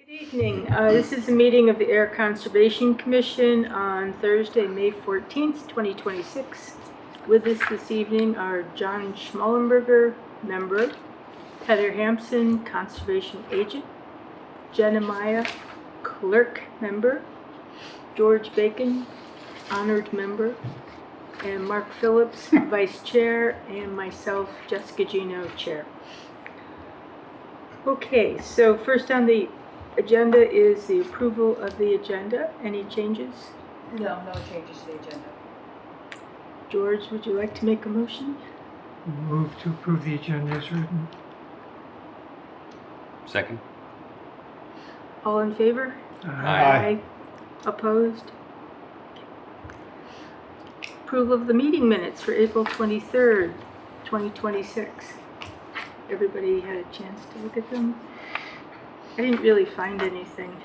Good evening. This is a meeting of the Air Conservation Commission on Thursday, May 14th, 2026. With us this evening are John Schmallenberger, member, Heather Hampson, conservation agent, Jenna Maya, clerk member, George Bacon, honored member, and Mark Phillips, vice chair, and myself, Jessica Gino, chair. Okay, so first on the agenda is the approval of the agenda. Any changes? No changes to the agenda. George, would you like to make a motion? Move to approve the agenda as written. Second. All in favor? Aye. Opposed? Approval of the meeting minutes for April 23rd, 2026. Everybody had a chance to look at them? I didn't really find anything.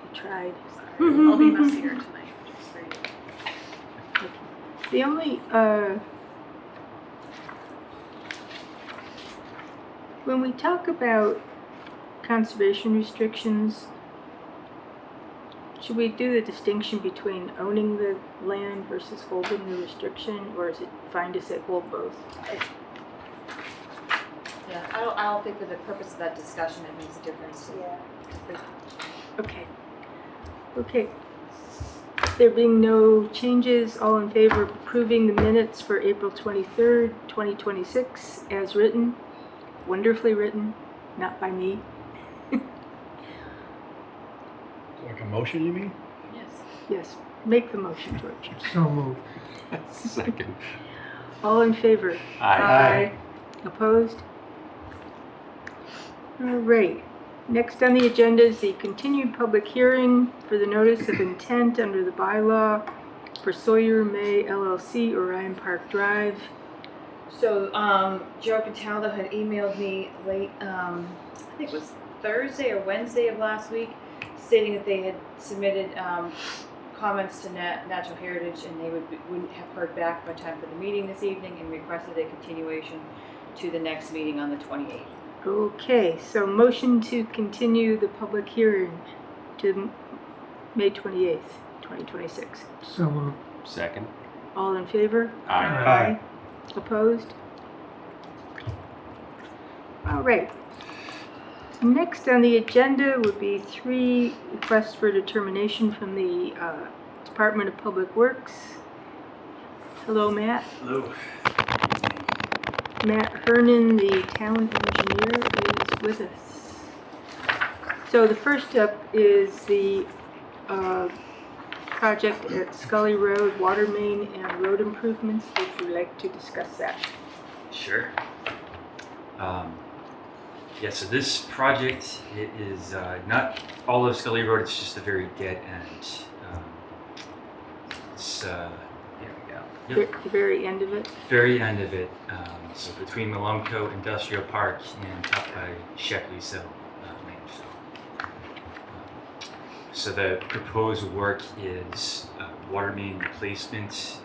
I tried. I'll be messier tonight. Just for you. Okay. The only, when we talk about conservation restrictions, should we do the distinction between owning the land versus holding the restriction, or is it fine to say hold both? Yeah, I don't think for the purpose of that discussion it makes a difference. Yeah. Okay. There being no changes, all in favor of approving the minutes for April 23rd, 2026 as written, wonderfully written, not by me. Like a motion, you mean? Yes. Yes, make the motion, George. So moved. Second. All in favor? Aye. Opposed? All right. Next on the agenda is the continued public hearing for the notice of intent under the bylaw for Sawyer May LLC, Orion Park Drive. So, Joe Cataldo had emailed me late, I think it was Thursday or Wednesday of last week, stating that they had submitted comments to Natural Heritage and they wouldn't have heard back by time for the meeting this evening and requested a continuation to the next meeting on the 28th. Okay, so motion to continue the public hearing to May 28th, 2026. So moved. Second. All in favor? Aye. Opposed? All right. Next on the agenda would be 3 requests for determination from the Department of Public Works. Hello, Matt. Hello. Matt Hernan, the town engineer, is with us. So the first up is the project at Scully Road, water main and road improvements. Would you like to discuss that? Sure. Yeah, so this project, it is not all of Scully Road, it's just the very dead end. There we go. Yep. The very end of it? Very end of it. So between Malumco Industrial Park and up by Shepley's landfill. So the proposed work is water main replacement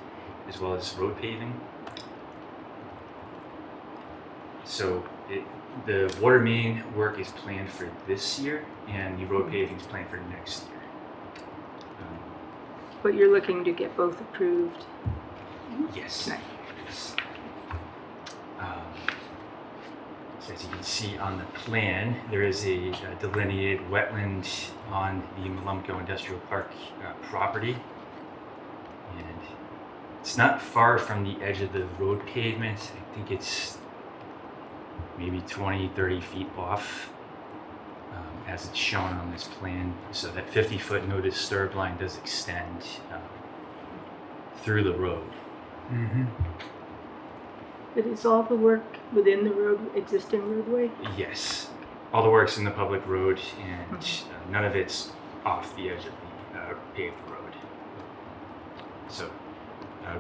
as well as road paving. So the water main work is planned for this year, and the road paving is planned for next year. But you're looking to get both approved? Yes. Nice. Yes. So as you can see on the plan, there is a delineated wetland on the Malumco Industrial Park property, and it's not far from the edge of the road pavement. I think it's maybe 20-30 feet off as it's shown on this plan. So that 50-foot no disturb line does extend through the road. Mm-hmm. But is all the work within the existing roadway? Yes, all the work's in the public road, and none of it's off the edge of the paved road. So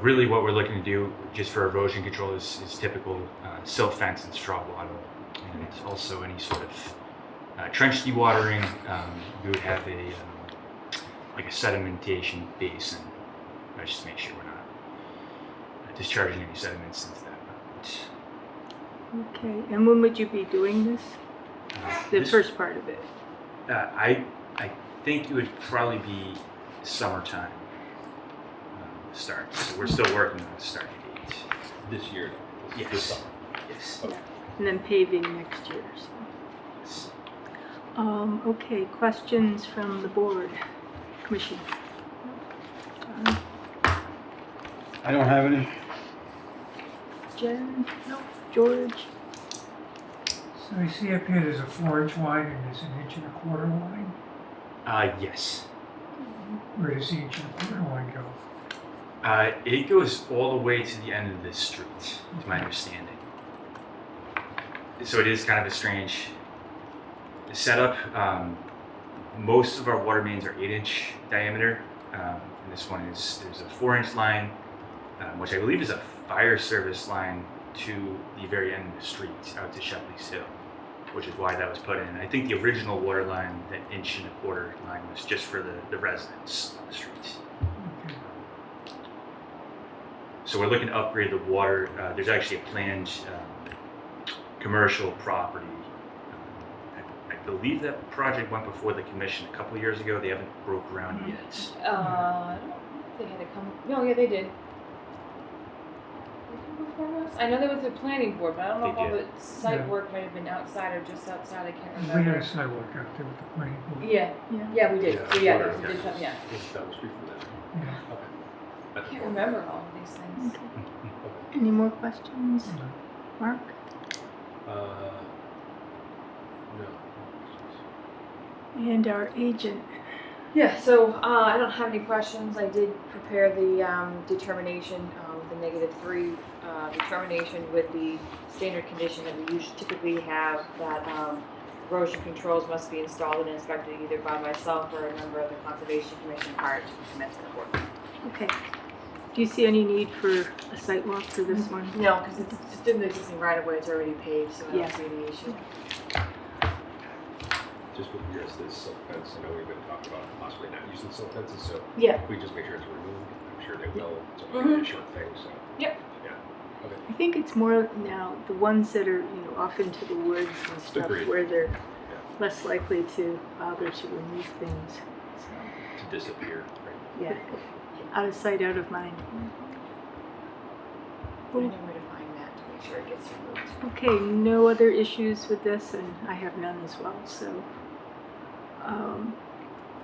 really what we're looking to do just for erosion control is typical silt fence and straw wattle, and it's also any sort of trench dewatering. We would have like a sedimentation basin, just to make sure we're not discharging any sediments into that. Okay, and when would you be doing this? The This- first part of it? I think it would probably be summertime start. So we're still working on the start date. This year. Yes. This summer. Yes. Yeah. And then paving next year, so. Yes. Okay, questions from the board, commission? I don't have any. Jen? No. George? So I see up here there's a 4-inch line and there's an 1.25 inch line. Yes. Where does the 1.25 inch line go? It goes all the way to the end of this street, is my understanding. So it is kind of a strange setup. Most of our water mains are 8-inch diameter. And this one there's a 4-inch line, which I believe is a fire service line to the very end of the street out to Shepley's Hill, which is why that was put in. I think the original water line, that 1.25 inch line, was just for the residents on the street. Okay. So we're looking to upgrade the water. There's actually a planned commercial property. I believe that project went before the commission a couple years ago. They haven't broke ground yet. I don't know if they had to come. No, yeah, they did. Did they come before us? I know they went through planning board, but I don't know if They all the did. site Yeah. work might have been outside or just outside. I can't We remember. had a sidewalk out there with the planning board. Yeah, Yeah. yeah, we did. Yeah, So yeah, water, they did come, yeah. That was before that. Yeah. Okay. I can't remember all of these things. Okay. Any more questions? Mark? No. And our agent? Yeah, so I don't have any questions. I did prepare the determination, the -3 determination with the standard condition that we usually typically have, that erosion controls must be installed and inspected either by myself or a member of the Conservation Commission prior to commencement of work. Okay. Do you see any need for a site walk for this one? No, because it's just in the existing right of way, it's already paved, so I Yeah. don't see any issue. Just with regards to this silk fence, I know we've been talking about possibly not using silk fences, so Yeah. if we just make sure it's removed, I'm sure they will. It's Mhm. only a short thing, so. Yep. Yeah. Okay. I think it's more now the ones that are, off into the woods and stuff Agreed. where they're less likely to bother to remove things. So, To disappear, right? yeah. Out of sight, out of mind. I know where to find that to make sure it gets removed. Okay, no other issues with this, and I have none as well, so.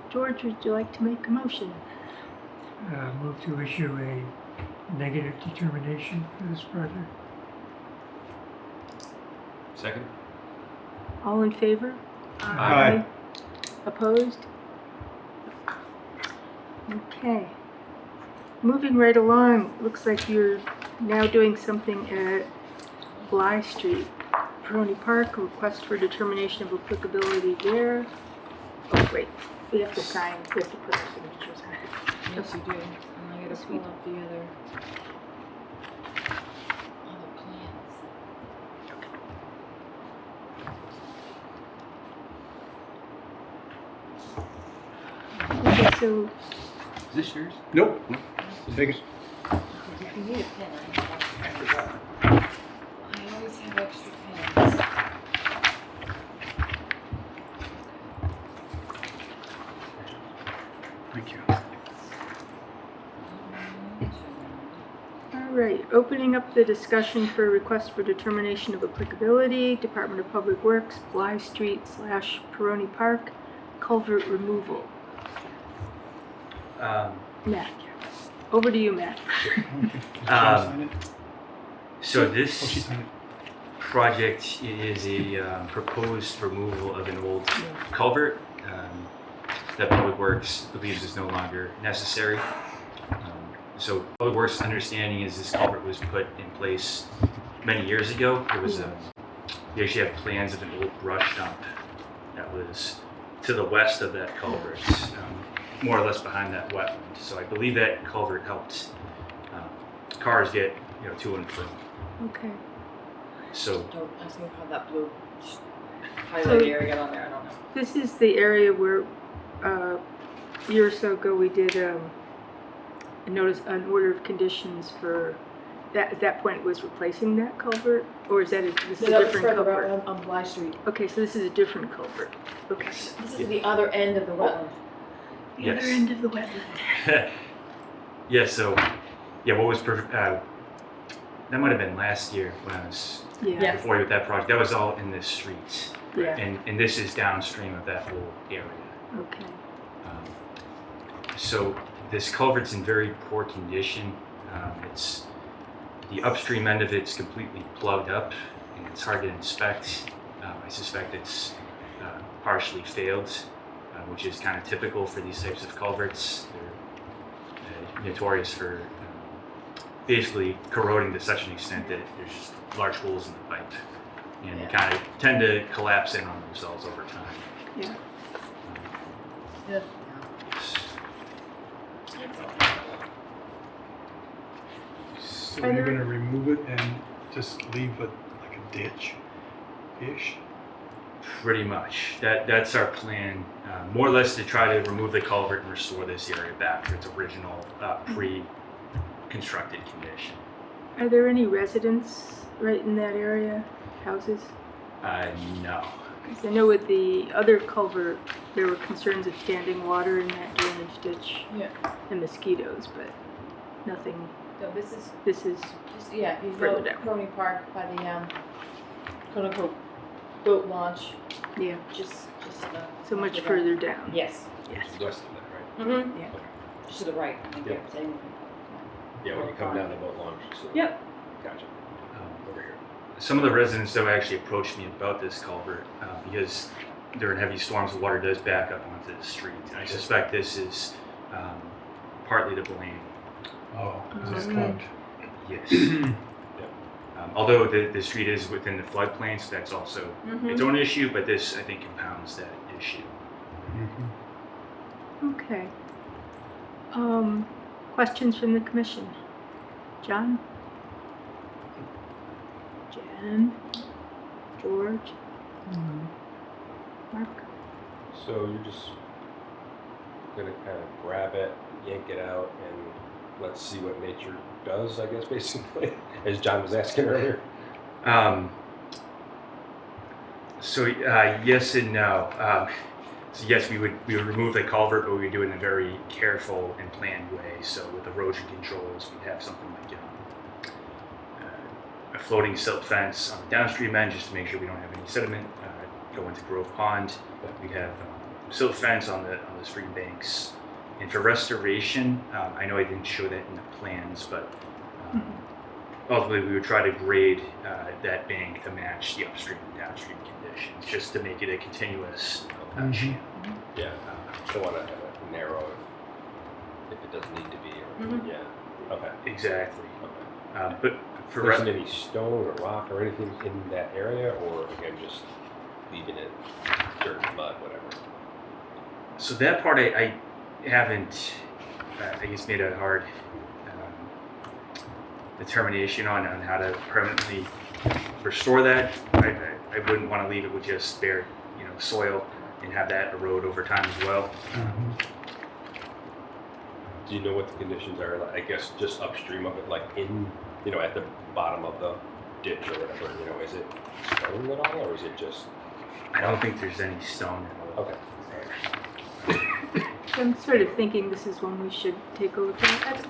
George, would you like to make a motion? Move to issue a negative determination for this project. Second? All in favor? Aye. Opposed? Okay. Moving right along, looks like you're now doing something at Bly Street, Peroni Park, a request for determination of applicability there. Oh, wait, we have to sign, we have to put our signatures on it. Yes, you do. And I gotta pull up the other plans. Okay, so, Is this yours? Nope. Take it. If you need a pen, I always have extra pens. Thank you. all right, opening up the discussion for a request for determination of applicability, Department of Public Works, Bly Street / Peroni Park, culvert removal. Matt, over to you, Matt. So Oh, she this signed it. project is a proposed removal of an old culvert that Public Works believes is no longer necessary. So Public Works' understanding is this culvert was put in place many years ago. It was we actually have plans of an old brush dump that was to the west of that culvert, more or less behind that wetland. So I believe that culvert helped cars get to and from. Okay. So Don't ask me how that blue highlight area got on there, I don't know. This is the area where a year or so ago we did a notice, an order of conditions for that, at that point it was replacing that culvert? Or is that this is a that was different further culvert? out on Bly Street. Okay, so this is a different culvert. Okay. This is the other end of the wetland. The Yes. other end of the wetland. Yeah, so, yeah, what was that might have been last year when I was Yeah. before you with that project. That was all in this street. Yeah. And this is downstream of that whole area. Okay. So this culvert's in very poor condition. It's the upstream end of it's completely plugged up and it's hard to inspect. I suspect it's partially failed, which is kind of typical for these types of culverts. They're notorious for basically corroding to such an extent that there's just large holes in the pipe, and they kind of tend to collapse in on themselves over time. Yeah. Yeah. So you're gonna remove it and just leave it like a ditch-ish? Pretty much. That's our plan, more or less to try to remove the culvert and restore this area back to its original pre-constructed condition. Are there any residents right in that area? Houses? No. 'Cause I know with the other culvert, there were concerns of standing water in that drainage ditch Yeah. and mosquitoes, but nothing. No, this is, This you Further go down. Coney Park by the, quote unquote, boat launch, Yeah. just So much further down. Yes. Yes. West of that, right? Mm-hmm. Yeah. Just to the right, I think Yeah. I'm saying. Yeah, when you come down the boat launch. So. Yep. Gotcha. Over here. Some of the residents though actually approached me about this culvert because during heavy storms, the water does back up onto the street. And I suspect this is partly to blame. Oh, is this Mhm. plugged? Yes. Although the street is within the floodplain, so that's also its own issue, but this, I think, compounds that issue. Mhm. Okay. Questions from the commission? John? Jen? George? Mark? So you're just gonna kind of grab it, yank it out, and let's see what nature does, I guess, basically, as John was asking earlier. Yes and no. So yes, we would remove the culvert, but we would do it in a very careful and planned way. So with erosion controls, we'd have something like a floating silt fence on the downstream end, just to make sure we don't have any sediment go into Grove Pond. We'd have silt fence on the stream banks. And for restoration, I know I didn't show that in the plans, but ultimately we would try to grade that bank to match the upstream and downstream conditions, just to make it a continuous channel. Yeah. Don't want to narrow if it doesn't need to be. Or, Yeah. Okay. Exactly. Okay. But for There isn't any stone or rock or anything in that area, or again just leaving it dirt, mud, whatever. so that part I haven't, I guess, made a hard determination on how to permanently restore that. I wouldn't want to leave it with just bare, soil and have that erode over time as well. Do you know what the conditions are? Like, I guess just upstream of it, like in, at the bottom of the ditch or whatever. Is it stone at all, or is it just? I don't think there's any stone. Okay. I'm sort of thinking this is one we should take a look at. That's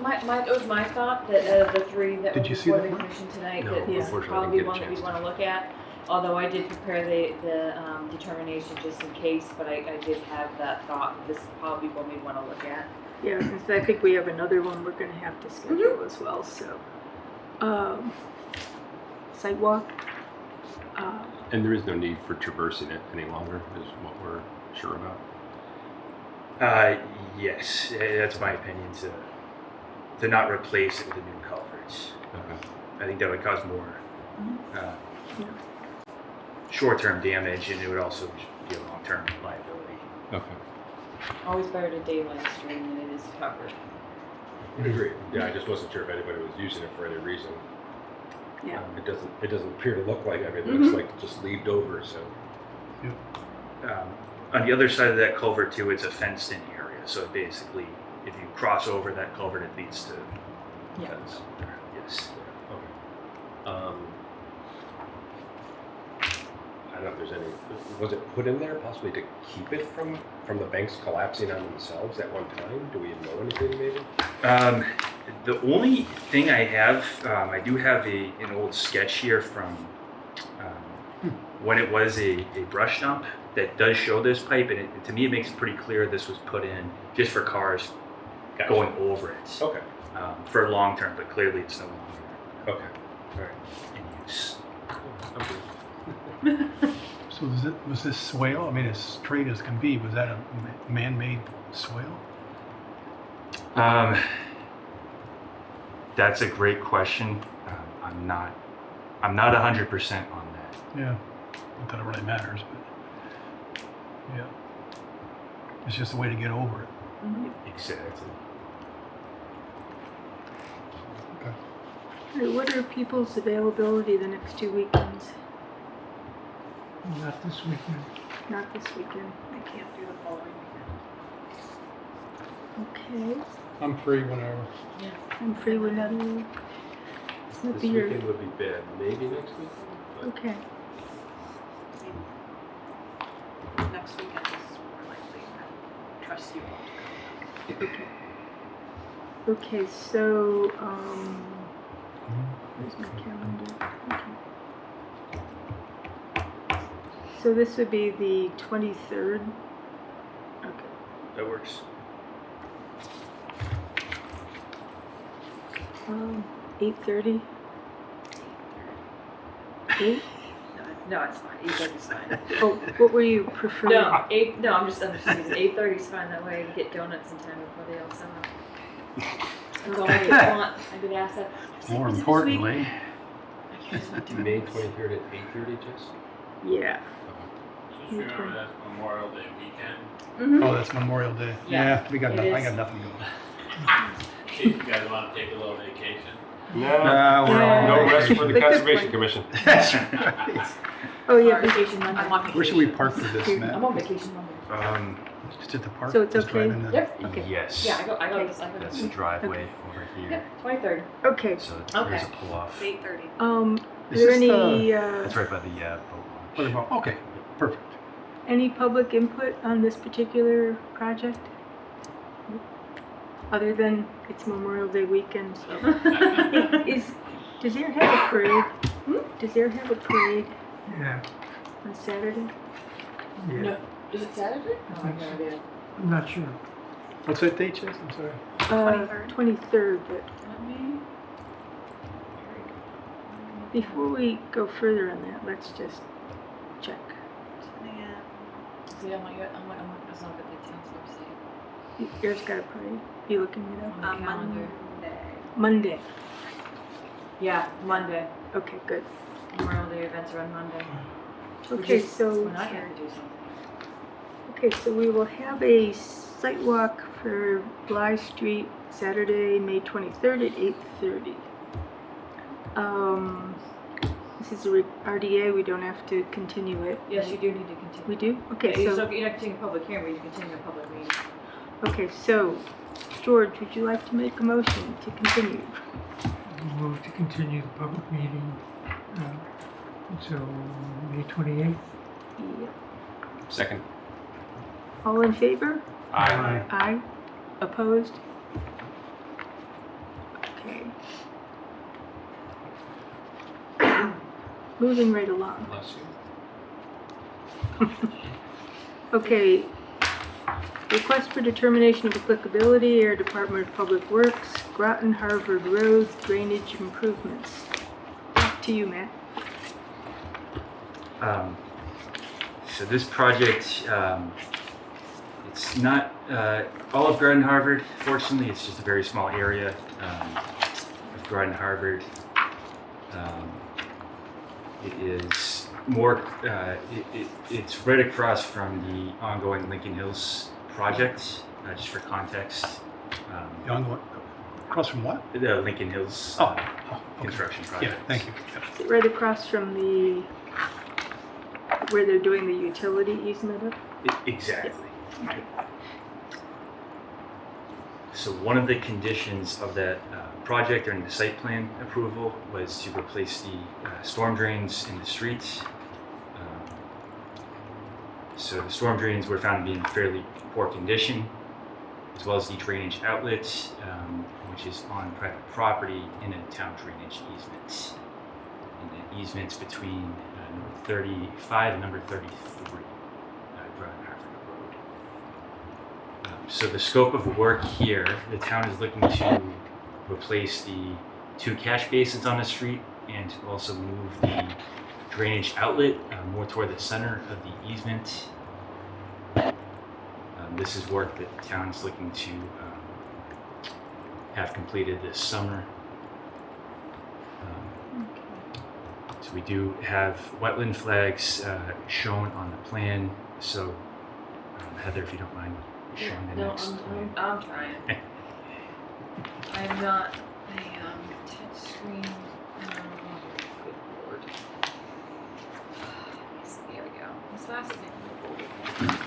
it was my thought that the three that Did were you see before that the one? commission tonight, No, that this is unfortunately, I probably didn't get a one that chance we to. want to look at. Although I did prepare the determination just in case, but I did have that thought that this is probably one we want to look at. Yeah, since I think we have another one we're gonna have to schedule as well, so. Sidewalk? And there is no need for traversing it any longer, is what we're sure about. Yes, that's my opinion, to not replace it with a new culvert. Okay. I think that would cause more short-term damage, and it would also be a long-term liability. Okay. Always better to daylight stream than it is to cover. Agreed. Yeah, I just wasn't sure if anybody was using it for any reason. Yeah. It doesn't appear to look like. I mean, it looks like just leaved over. So. On the other side of that culvert too, it's a fenced-in area. So basically, if you cross over that culvert, it leads to Yeah. fence. Yes. I don't know if there's any, was it put in there possibly to keep it from the banks collapsing on themselves at one time? Do we know anything maybe? The only thing I have, I do have an old sketch here from when it was a brush dump that does show this pipe, and to me it makes it pretty clear this was put in just for cars Gotcha. going over it Okay. for long term, but clearly it's no longer Okay. All right. in use. So was this swale, I mean, as straight as can be, was that a man-made swale? That's a great question. I'm not 100% on that. Yeah, not that it really matters, but yeah. It's just a way to get over it. Exactly. Okay. What are people's availability the next 2 weekends? Not this weekend. Not this weekend. I can't do the following weekend. Okay, I'm free whenever. I'm free whenever. It's not This the year. weekend would be bad. Maybe next weekend? But Okay. Next weekend is more likely. I trust you all to come. Okay, so, where's my calendar? Okay. So this would be the 23rd? Okay. That works. 8:30? 8? No, it's fine. 8:30 is fine. Oh, what were you preferring? No, 8. No, I'm just using 8:30 is fine. That way I can get donuts in time before they all sell out. That's all I want. I've been asked that. More Is it this importantly, week? I just want donuts. May 23rd at 8:30, Jess? Yeah. Just remember that's Memorial Day weekend. Mhm. oh, that's Memorial Day. Yeah, we got it nothing, I is. got nothing going. In case you guys want to take a little vacation. No. we're all No on rest vacation. for the Good Conservation point. Commission. That's right. Oh, yeah, On vacation Monday. I'm on vacation. Where should we park for this, Here. Matt? I'm on vacation Monday. Just at the park? So it's Just okay? right in the- Yep. Okay. Yes. Yeah, I go Okay. this. I go That's this. the driveway over here. Yep, 23rd. Okay. So Okay. there's a pull off. 8:30. Are Is there this any, That's right by the boat launch. Okay, perfect. any public input on this particular project? Other than it's Memorial Day weekend, so. Does Ayer have a parade? Does Ayer have a parade Yeah, on Saturday? yeah. No. Is it Saturday? I have no idea. I'm not sure. What's that date, Jess? I'm sorry. 23rd, but Let me. before we go further on that, let's just check. See, I'm it's not the town's website. Ayer's got a parade. You looking it up? On the calendar. Monday. Yeah, Monday. Okay, good. Memorial Day events are on Monday. Okay, so. When I have to do something. Okay, so we will have a site walk for Bly Street Saturday, May 23rd at 8:30. This is a RDA, we don't have to continue it. Yes, you do need to continue. We do? Okay, Yeah, so, you're not continuing a public hearing, but you continue a public meeting. okay, so, George, would you like to make a motion to continue? We move to continue the public meeting until May 28th. Yep. Second. All in favor? Aye. Aye. Opposed? Okay. Moving right along. Bless you. Okay. Request for determination of applicability, Air Department of Public Works, Groton Harvard Road drainage improvements. Back to you, Matt. So this project, it's not all of Garden Harvard. Fortunately, it's just a very small area of Garden Harvard. It is more. It's right across from the ongoing Lincoln Hills project. Just for context, The ongoing, across from what? the Lincoln Hills Oh, okay. construction Yeah, project. thank you. Yep. Is it right across from the, where they're doing the utility easement up? Exactly. So one of the conditions of that project during the site plan approval was to replace the storm drains in the streets. So the storm drains were found to be in fairly poor condition, as well as the drainage outlet, which is on private property in a town drainage easement. And the easements between number 35 and number 33, Broad Africa Road. So the scope of work here, the town is looking to replace the 2 catch basins on the street and to also move the drainage outlet more toward the center of the easement. This is work that the town is looking to have completed this summer. So we do have wetland flags shown on the plan. So Heather, if you don't mind showing the next plan. I'm trying. I am not a touch screen. Good lord. There we go. As fast as I can.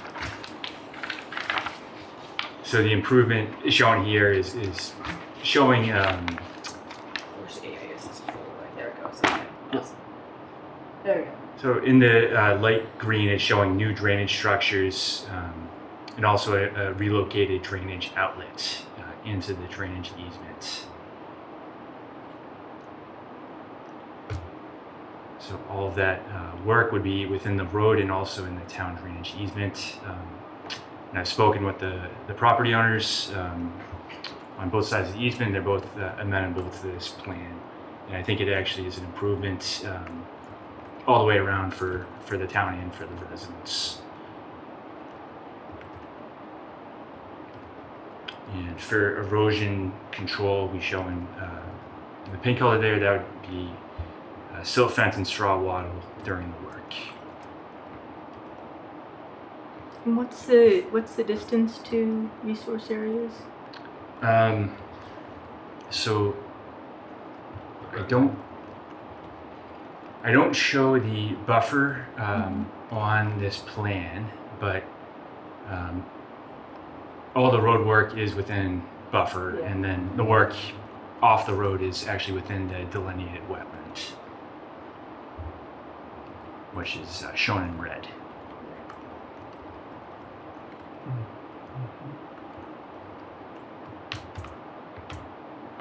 So the improvement shown here is showing. Where's the AIS? There it goes. Okay. Awesome. There we go. So in the light green, it's showing new drainage structures and also a relocated drainage outlet into the drainage easement. So all of that work would be within the road and also in the town drainage easement. And I've spoken with the property owners on both sides of the easement. They're both amenable to this plan. And I think it actually is an improvement all the way around for the town and for the residents. And for erosion control, we show in the pink color there, that would be silt fence and straw wattle during the work. And what's the distance to resource areas? So I don't show the buffer on this plan, but all the road work is within buffer, Yeah. and then the work off the road is actually within the delineated wetland, which is shown in red.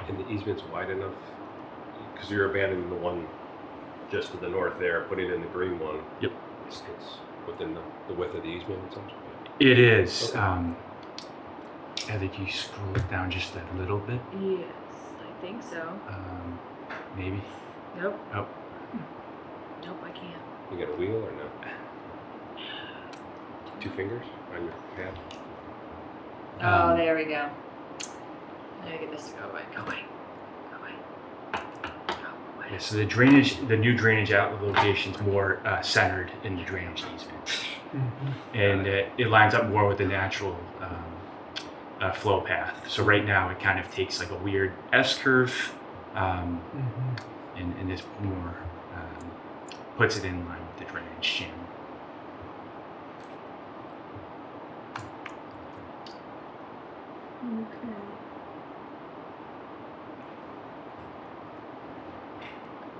And the easement's wide enough, because you're abandoning the one just to the north there, putting in the green one. Yep. It's within the width of the easement, essentially. It is. Okay. I think you scroll it down just a little bit, Yes, I think so. maybe. Nope. Oh. Nope, I can't. You got a wheel or no? 2 fingers on your pad? Oh, there we go. I gotta get this to go away. Go away. Go away. Go away. Yeah, so the new drainage outlet location is more centered in the drainage easement, and it lines up more with the natural flow path. So right now it kind of takes like a weird S curve, and this more puts it in line with the drainage channel. Okay.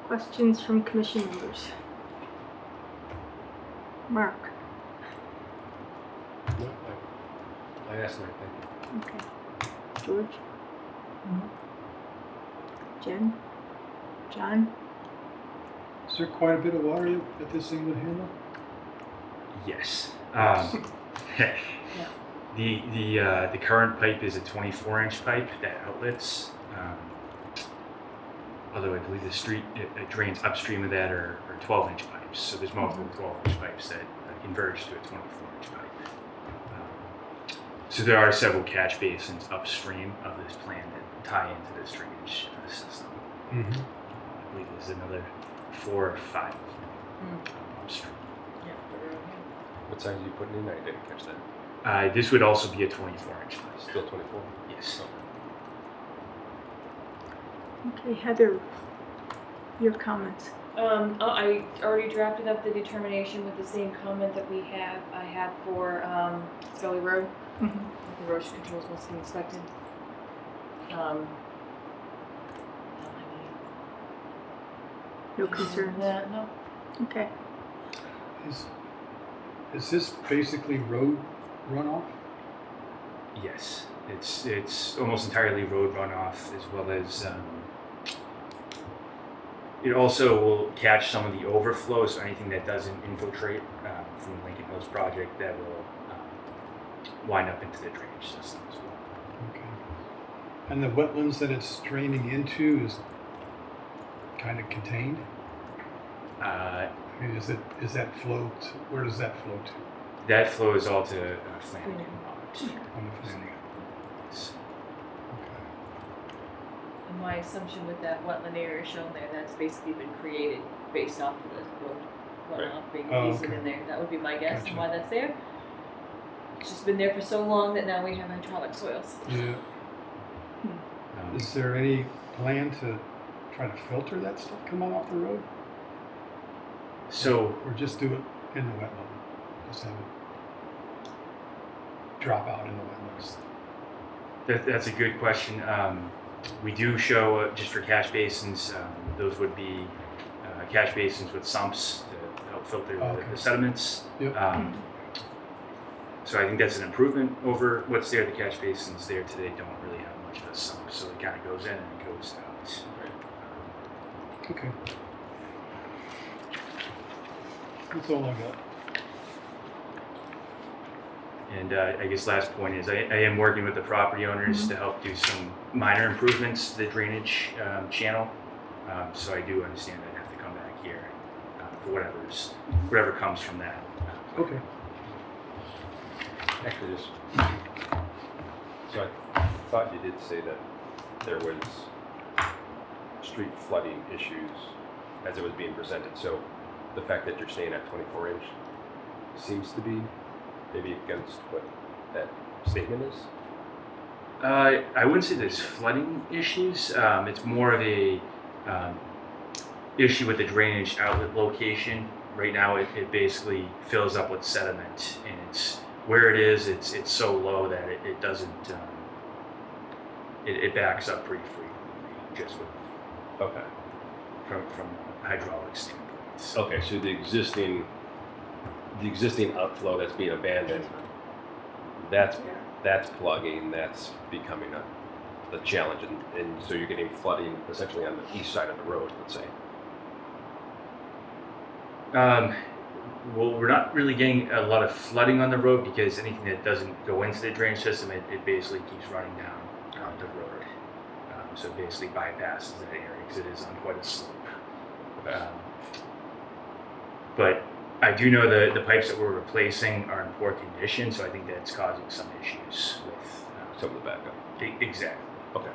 Questions from commission members? Mark? No, I asked my thing. Okay. George? Jen? John? Is there quite a bit of water that this thing would handle? Yes. The current pipe is a 24-inch pipe that outlets. Although I believe the street it drains upstream of that are 12-inch pipes. So there's multiple 12-inch pipes that converge to a 24-inch pipe. So there are several catch basins upstream of this plant that tie into this drainage system. I believe there's another 4 or 5 upstream. What size are you putting in? I didn't catch that. This would also be a 24-inch pipe. Still 24? Yes. Okay, Heather, your comments. I already drafted up the determination with the same comment that I had for Scully Road. The erosion controls must be inspected. No concerns? Yeah, no. Okay. Is this basically road runoff? Yes, it's almost entirely road runoff, as well as it also will catch some of the overflow, so anything that doesn't infiltrate from the Lincoln Hills project that will wind up into the drainage system as well. Okay. And the wetlands that it's draining into is kind of contained? I mean, is that flow to, where does that flow to? That flows all to Flanagan Pond. On the Flanagan? And my assumption with that wetland area shown there, that's basically been created based off of the road runoff being Oh, easement okay. in there. That would be my guess Gotcha. and why that's there. It's just been there for so long that now we have hydraulic soils. Yeah. Is there any plan to try to filter that stuff coming off the road? So Or just do it in the wetland? Just have it drop out in the wetlands? that's a good question. We do show, just for catch basins, those would be catch basins with sumps to help filter Okay. the sediments. Yep. So I think that's an improvement over what's there. The catch basins there today don't really have much of a sump, so it kind of goes in and it goes out. Okay. That's all I got. And I guess last point is I am working with the property owners to help do some minor improvements to the drainage channel. So I do understand I'd have to come back here for whatever comes from that. Okay. Actually, so I thought you did say that there was street flooding issues as it was being presented. So the fact that you're staying at 24 inch seems to be maybe against what that statement is. I wouldn't say there's flooding issues. It's more of a issue with the drainage outlet location. Right now, it basically fills up with sediment, and it's where it is. It's so low that it doesn't. It backs up pretty frequently, just with Okay. from a hydraulic standpoint. Okay, so the existing outflow that's being abandoned, that's plugging, that's becoming the challenge, and so you're getting flooding essentially on the east side of the road, let's say. Well, we're not really getting a lot of flooding on the road because anything that doesn't go into the drainage system, it basically keeps running down the road. So it basically bypasses that area because it is on quite a slope. But I do know the pipes that we're replacing are in poor condition, so I think that's causing some issues with Some of the backup. Exactly. Okay.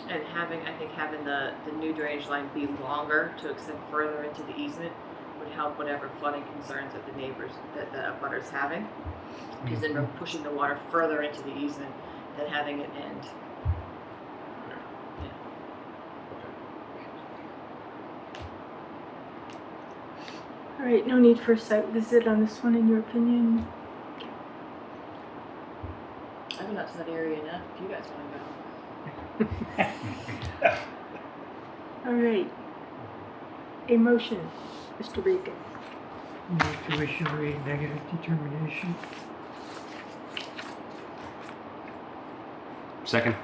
And having the new drainage line be longer to extend further into the easement would help whatever flooding concerns that the neighbors, that the abutters having. Because then we're pushing the water further into the easement than having it end. All right, no need for a site visit on this one, in your opinion? I've been up to that area enough if you guys want to go. All right. A motion, Mr. Bacon. Move to issue a negative determination. Second.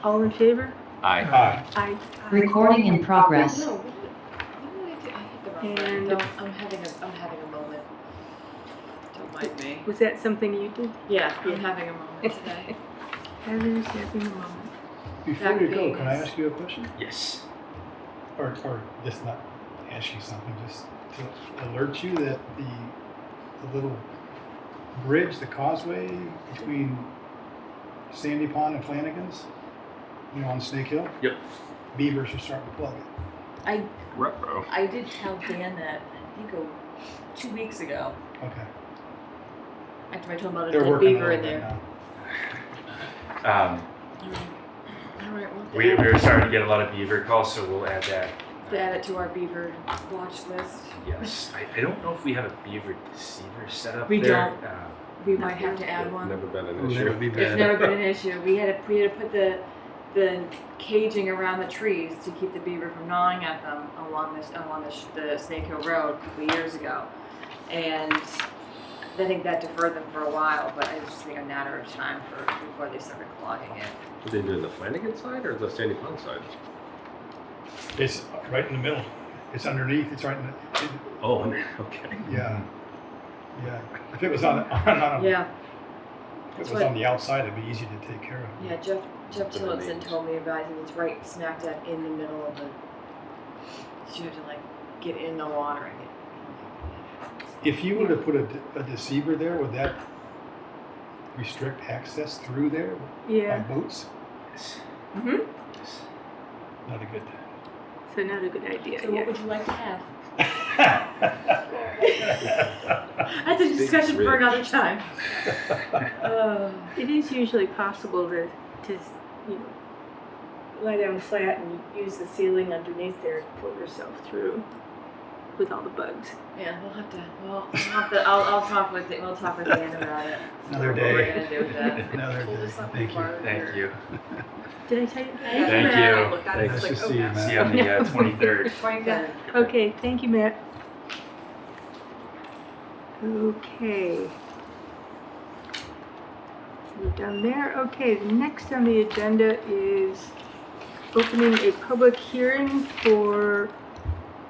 All in favor? Aye. Aye. Aye. Recording in progress. No, what did I hit the wrong And- button. I'm having a moment. Don't mind me. Was that something you did? Yeah, I'm having a moment today. Heather's having a moment. Before you go, can I ask you a question? Yes. Or just not ask you something, just to alert you that the little bridge, the causeway between Sandy Pond and Flanagan's, on Snake Hill? Yep. Beavers are starting to plug it. Ruh-roh. I did tell Dan that, I think 2 weeks ago, Okay. after I told him about a They're dead working beaver on in it there. now. Alright, We're starting to get a lot of beaver calls, so we'll add that. add it to our beaver watch list. Yes. I don't know if we have a beaver deceiver set up We there. don't. We might have to add one. Never been an It'll issue. never be It's bad. never been an issue. We had to put the the caging around the trees to keep the beaver from gnawing at them along the Snake Hill Road a couple years ago, and I think that deferred them for a while. But I just think a matter of time before they started clogging it. Are they doing the Flanagan side or the Sandy Pond side? It's right in the middle. It's underneath. It's right in the. Oh, okay. Yeah. Yeah. If it was on Yeah. if it was on the outside, it'd be easy to take care of. Yeah, Jeff Tillotson told me about it. It's right smack dab in the middle of the. You have to like get in the water and get. If you were to put a deceiver there, would that restrict access through there Yeah, by boats? Mm-hmm. Not a good. so not a good idea. So what Yeah. would you like to have? That's a discussion for another time. It is usually possible to lie down flat and use the ceiling underneath there to pull yourself through with all the bugs. Yeah, I'll talk with Dan about it. Another What we're day. gonna do with that. Another Pull day. this up Thank you. farther. Thank you. Did I tell you? Thank you. Nice to see you, man. See you on the 23rd. 23rd. Okay, thank you, Matt. Okay. We're done there. Okay, the next on the agenda is opening a public hearing for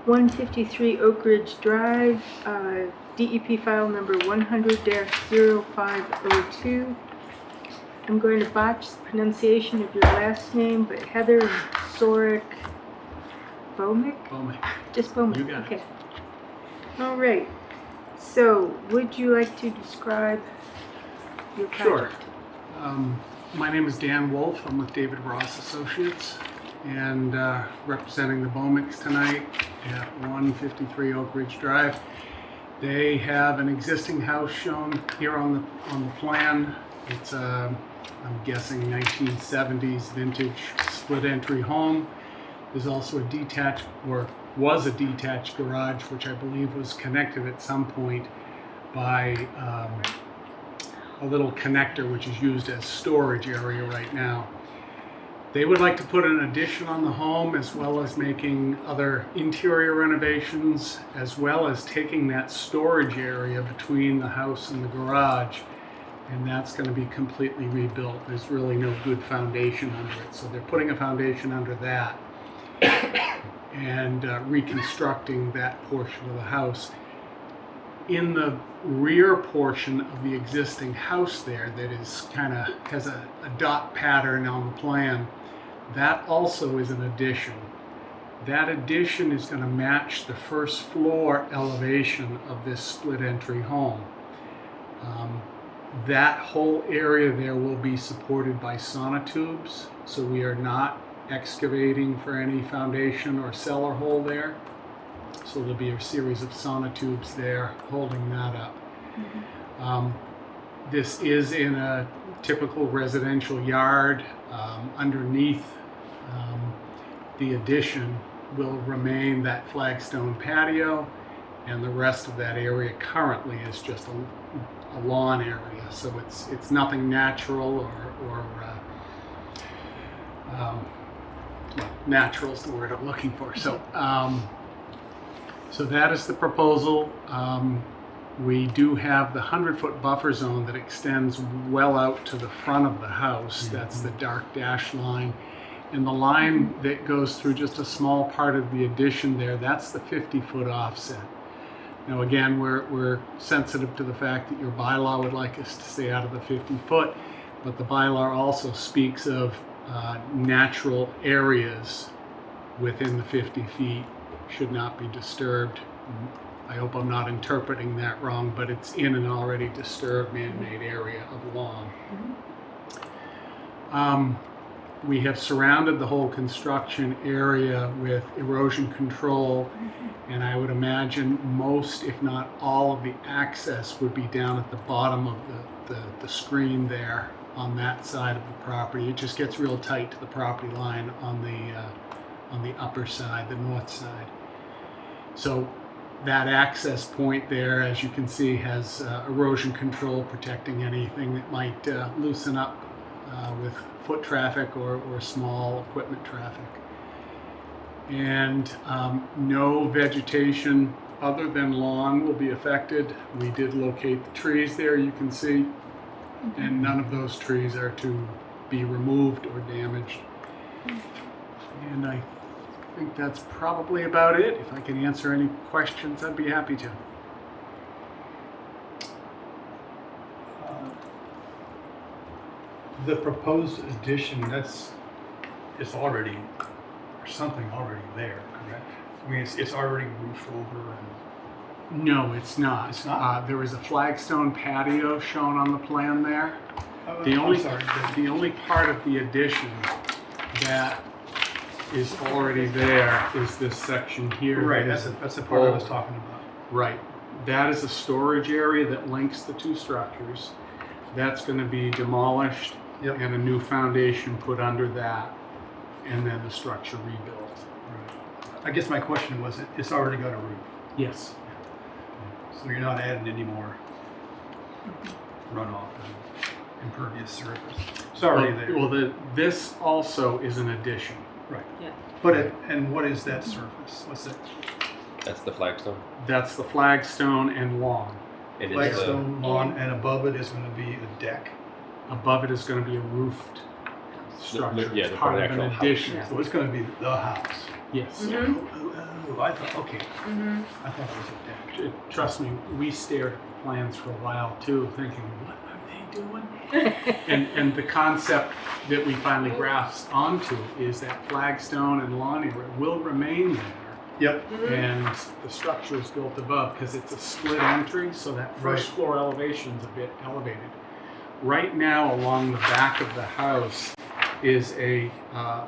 153 Oak Ridge Drive, DEP file number 100-0502. I'm going to botch the pronunciation of your last name, but Heather and Sorek Bomick? Just Bomick. You got it. Okay. All right. So, would you like to describe your Sure. project? My name is Dan Wolf. I'm with David Ross Associates and representing the Bomicks tonight at 153 Oak Ridge Drive. They have an existing house shown here on the plan. It's I'm guessing 1970s vintage split entry home. There's also a detached, or was a detached garage, which I believe was connected at some point by a little connector, which is used as storage area right now. They would like to put an addition on the home, as well as making other interior renovations, as well as taking that storage area between the house and the garage, and that's going to be completely rebuilt. There's really no good foundation under it, so they're putting a foundation under that and reconstructing that portion of the house. In the rear portion of the existing house there, that is kind of has a dot pattern on the plan, that also is an addition. That addition is going to match the first floor elevation of this split entry home. That whole area there will be supported by sonotubes, so we are not excavating for any foundation or cellar hole there. So there'll be a series of sonotubes there holding that up. This is in a typical residential yard. Underneath the addition will remain that flagstone patio, and the rest of that area currently is just a lawn area. So it's nothing natural or natural is the word I'm looking for. So that is the proposal. We do have the 100-foot buffer zone that extends well out to the front of the house. That's the dark dash line. And the line that goes through just a small part of the addition there, that's the 50-foot offset. Now again, we're sensitive to the fact that your bylaw would like us to stay out of the 50-foot, but the bylaw also speaks of natural areas within the 50 feet should not be disturbed. I hope I'm not interpreting that wrong, but it's in an already disturbed man-made area of lawn. We have surrounded the whole construction area with erosion control, and I would imagine most, if not all, of the access would be down at the bottom of the screen there on that side of the property. It just gets real tight to the property line on the upper side, the north side. So that access point there, as you can see, has erosion control protecting anything that might loosen up with foot traffic or small equipment traffic. And no vegetation other than lawn will be affected. We did locate the trees there, you can see, and none of those trees are to be removed or damaged. And I think that's probably about it. If I can answer any questions, I'd be happy to. The proposed addition, it's already, there's something already there, correct? I mean, it's already roofed over and. No, it's not. It's not? There is a flagstone patio shown on the plan there. The I'm only, sorry, the only part of the addition that is already there is this section here. Right, that is that's the part I was old. talking about. Right. That is a storage area that links the two structures. That's going to be demolished Yep. and a new foundation put under that, and then the structure rebuilt. I guess my question was, it's already got a roof, Yes. so you're not adding any more runoff and impervious surface. It's already there. Well, this also is an addition. Right. Yeah. But and what is that surface? What's it? That's the flagstone. That's the flagstone and lawn. And it's Flagstone lawn, and above it is going to be a deck. Above it is going to be a roofed structure. yeah, It's the part of actual an house. addition. So it's going to be the house. Yes. Oh, I thought, okay. Mhm. I thought it was a deck. Trust me, we stared at the plans for a while too, thinking, what are they doing? And the concept that we finally grasped onto is that flagstone and lawn area will remain there. Yep. And the structure is built above because it's a split entry, so that first Right. floor elevation is a bit elevated. Right now, along the back of the house is a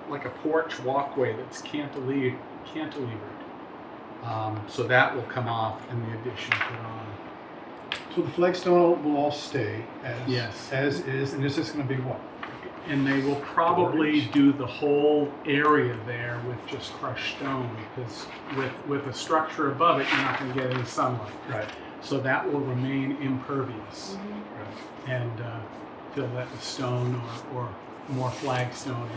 like a porch walkway that's cantilevered. So that will come off and the addition put on. So the flagstone will all stay Yes. as is, and this is going to be what? And they will probably Storage? do the whole area there with just crushed stone because with a structure above it, you're not going to get any sunlight. Right. So that will remain impervious and fill that with stone or more flagstone.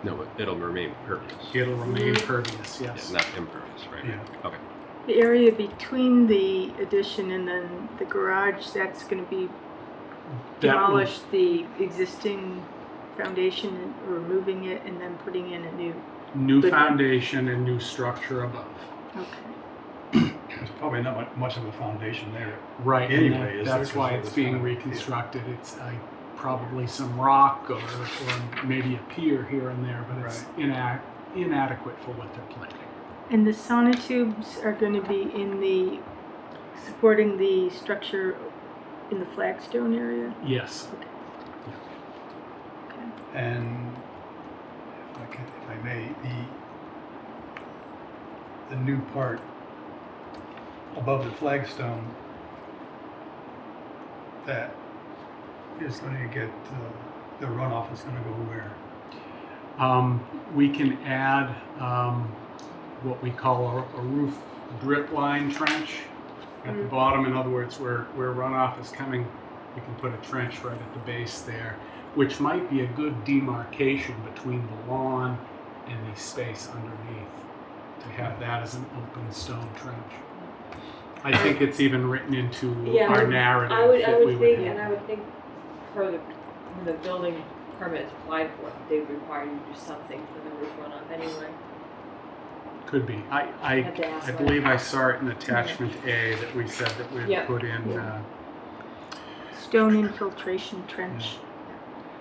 No, but it'll remain pervious. It'll remain pervious, Yeah, yes. not impervious, right? Yeah. Okay. The area between the addition and then the garage, that's going to be That will- demolish the existing foundation and removing it and then putting in a new. New Good. foundation and new structure above. Okay. There's probably not much of a foundation there. Right. and Anyway, is that's there? why 'Cause it's it's being kind of- reconstructed. It's probably some rock or maybe a pier here and there, but it's inadequate for what they're planning. And the sonotubes are going to be in the, supporting the structure in the flagstone area? Yes. Okay. And if I may, the new part above the flagstone that is going to get the runoff is going to go where? We can add what we call a roof drip line trench at the bottom. In other words, where runoff is coming, we can put a trench right at the base there, which might be a good demarcation between the lawn and the space underneath to have that as an open stone trench. I think it's even written into our narrative. I would that we think, have. and I would think for when the building permit is applied for, they would require you to do something for the roof runoff anyway. Could be. Have to ask I them. believe I saw it in attachment A that we said that we'd Yeah. put in Stone infiltration trench.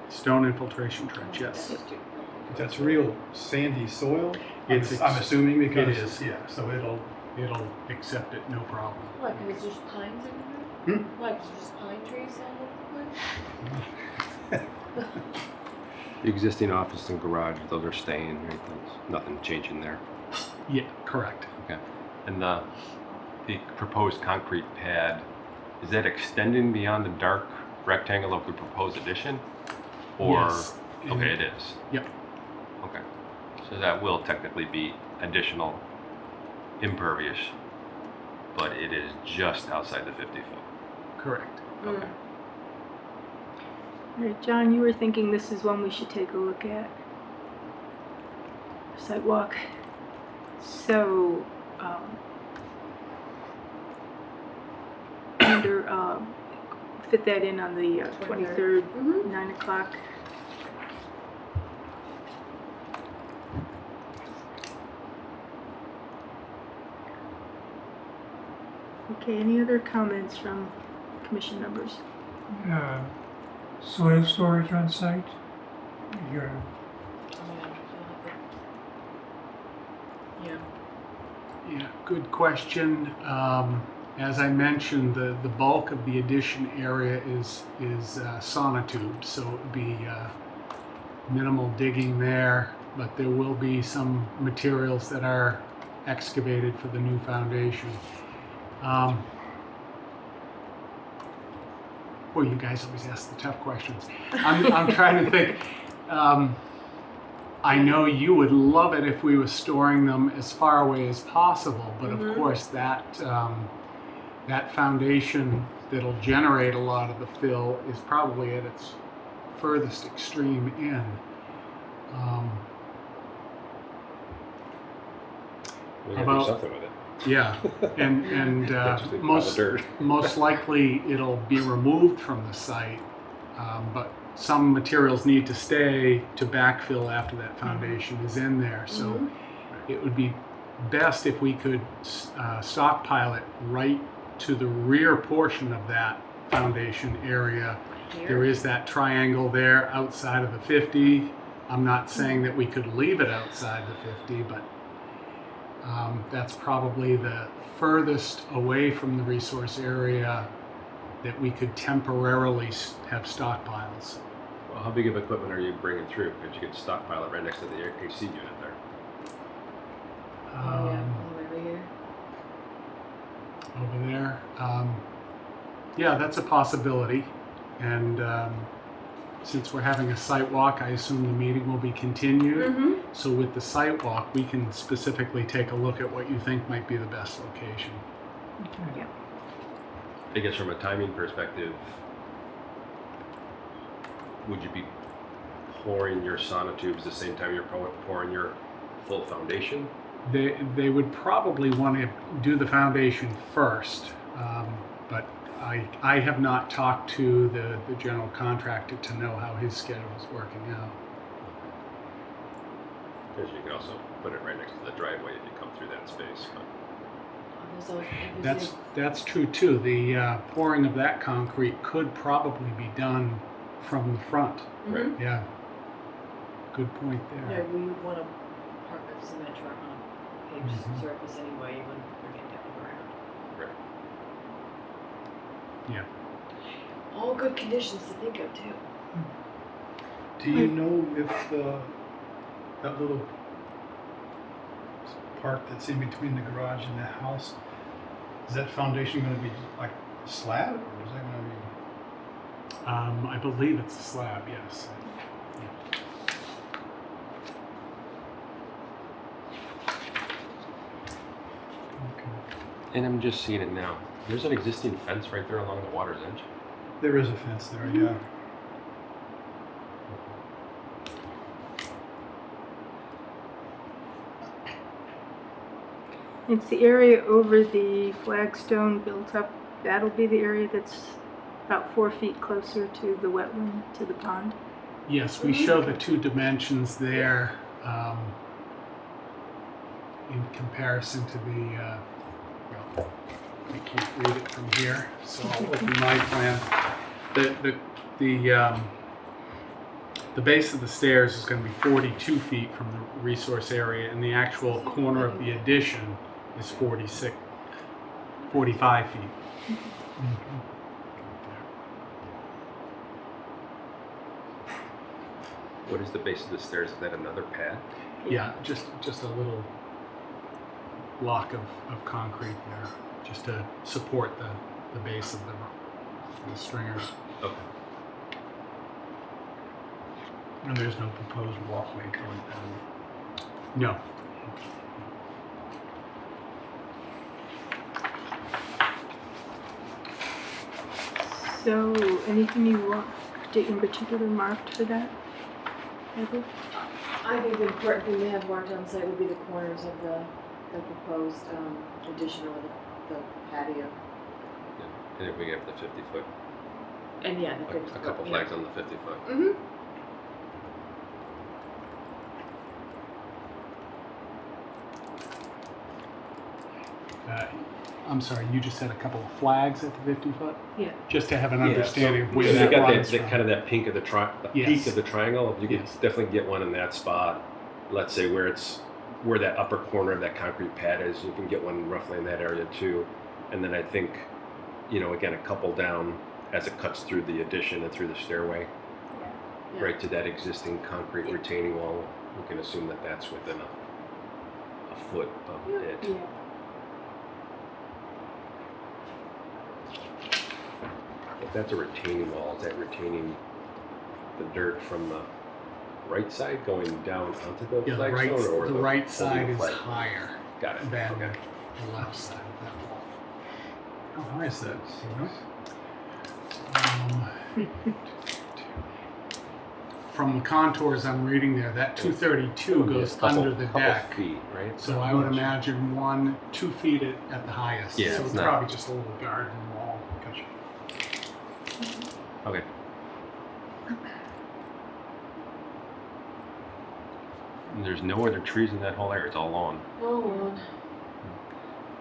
stone infiltration trench, yes. That's real sandy soil. It's I'm assuming because it is. yeah. So It'll accept it, no problem. Why, because there's pines everywhere? Hmm? Why, because there's just pine trees all over the place? The existing office and garage, those are staying, right? There's nothing changing there. Yeah, correct. Okay. And the proposed concrete pad, is that extending beyond the dark rectangle of the proposed addition? Or, Yes. okay, it is. Yep. Okay. So that will technically be additional impervious, but it is just outside the 50 foot. Correct. Okay. All right, John, you were thinking this is one we should take a look at. Sidewalk. So, fit that in on the 23rd, 9 o'clock. Okay, any other comments from commission members? Soil storage on site? You're, Yeah. Yeah, good question. As I mentioned, the bulk of the addition area is sonotubed, so it would be minimal digging there, but there will be some materials that are excavated for the new foundation. Well, you guys always ask the tough questions. I'm trying to think. I know you would love it if we were storing them as far away as possible, but of course that foundation that'll generate a lot of the fill is probably at its furthest extreme end. We gotta do something with it. Yeah, and Just leave it on the dirt. most likely it'll be removed from the site, but some materials need to stay to backfill after that foundation is in there. So it would be best if we could stockpile it right to the rear portion of that foundation area. There is that triangle there outside of the 50. I'm not saying that we could leave it outside the 50, but that's probably the furthest away from the resource area that we could temporarily have stockpiles. Well, how big of equipment are you bringing through? Because you could stockpile it right next to the AC unit there. Over here. Over there. Yeah, that's a possibility. And since we're having a site walk, I assume the meeting will be continued. So with the site walk, we can specifically take a look at what you think might be the best location. okay. Yeah. I guess from a timing perspective, would you be pouring your sonotubes the same time you're pouring your full foundation? They would probably want to do the foundation first, but I have not talked to the general contractor to know how his schedule is working out. Because you can also put it right next to the driveway if you come through that space. But That's true too. The pouring of that concrete could probably be done from the front. Right. Yeah. Good point No, there. we would want to park a cement truck on a paved surface anyway, you wouldn't bring it down the ground. Right. Yeah. All good conditions to think of too. Do you know if that little part that's in between the garage and the house, is that foundation going to be like a slab, or is that going to be? I believe it's a slab. Yes. And I'm just seeing it now. There's an existing fence right there along the water's edge. There is a fence there, yeah. It's the area over the flagstone built up. That'll be the area that's about 4 feet closer to the wetland, to the pond. Yes, we show the two dimensions there in comparison to the. Well, I can't read it from here, so I'll open my plan. The base of the stairs is going to be 42 feet from the resource area, and the actual corner of the addition is 45 feet. What is the base of the stairs? Is that another pad? Yeah, just a little block of concrete there, just to support the base of the stringers. Okay. And there's no proposed walkway going down. No. So, anything you want date in particular marked for that? Heather? I think the important thing to have marked on site would be the corners of the proposed addition or the patio. And if we get the 50-foot, And yeah, the a 50 couple flags on the 50-foot. Mm-hmm. I'm sorry, you just said a couple of flags at the 50-foot? Yeah. Just to have an Yeah, understanding of so where you that got runs that from. kind of that peak of the Yes. peak of the triangle. You could Yes. definitely get one in that spot. Let's say where that upper corner of that concrete pad is. You can get one roughly in that area too. And then I think, again, a couple down as it cuts through the addition and through the stairway, Yeah. right to that existing concrete retaining wall. We can assume that that's within a foot of it. Yeah. If that's a retaining wall, is that retaining the dirt from the right side going down onto the Yeah, flagstone, or the right over side the is flag? higher Got it. than Okay. the left side of that wall. How high is that? From the contours I'm reading there, that 232 goes under the deck. Feet, right? So I would imagine 2 feet at the highest. Yeah, so it's it's not- probably just a little garden wall. Okay. And there's no other trees in that whole area. It's all lawn. Oh,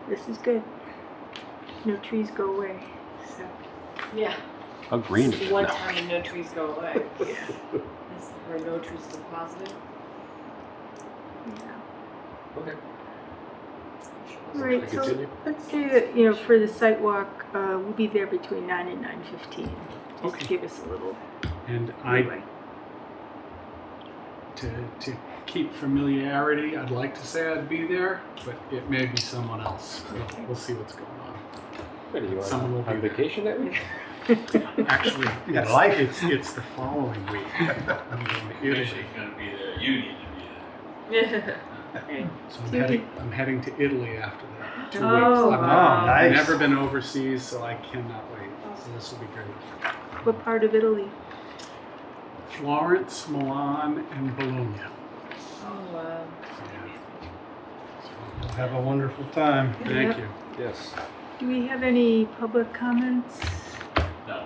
This is good. No trees go away, so. yeah. How green is It's it the one now? time when no trees go away. This is where no trees to the positive. Yeah. Okay. Right, so Continue. let's say that, for the site walk, we'll be there between 9 and 9:15. Just Okay. to give us a little And leeway. to keep familiarity, I'd like to say I'd be there, but it may be someone else. We'll see what's going on. What, are you Someone will on be vacation that week? Actually, got life. it's the following week. I'm going to Italy. She's gonna be there, you need to be there. Yeah. So I'm heading to Italy after that. 2 weeks. Oh, I've wow. Nice. never been overseas, so I cannot wait. So this will be great. What part of Italy? Florence, Milan, and Bologna. Oh, wow. Have a wonderful time. Thank you. Yes. Do we have any public comments? No,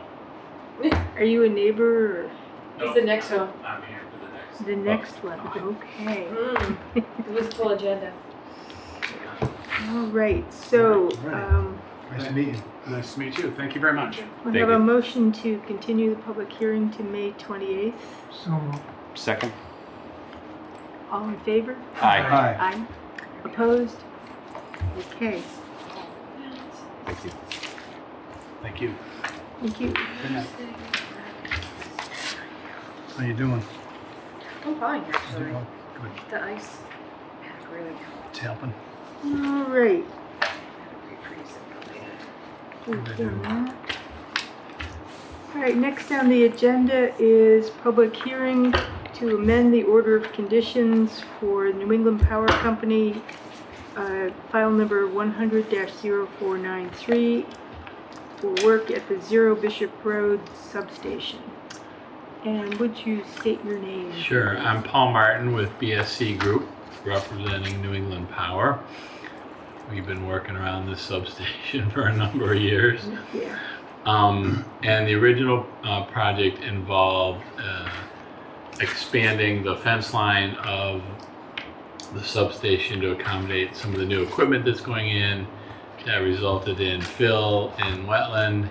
Are you a neighbor or It's the next one. I'm here for the next. the next one? Okay. It was full agenda. All right, so Right. Nice to meet you. Nice to meet you. Thank you very much. we'll Thank have a you. motion to continue the public hearing to May 28th. So moved. Second. All in favor? Aye. Hi. Aye. Opposed? Okay, Thank you. Thank you. thank you. Good night. How you doing? I'm fine, actually. Good. The ice really It's helping. All right. Good to do. All right, next on the agenda is public hearing to amend the order of conditions for New England Power Company, file number 100-0493, for work at the Zero Bishop Road substation. And would you state your name? Sure, I'm Paul Martin with BSC Group, representing New England Power. We've been working around this substation for a number of years. Yeah. And the original project involved expanding the fence line of the substation to accommodate some of the new equipment that's going in. That resulted in fill in wetland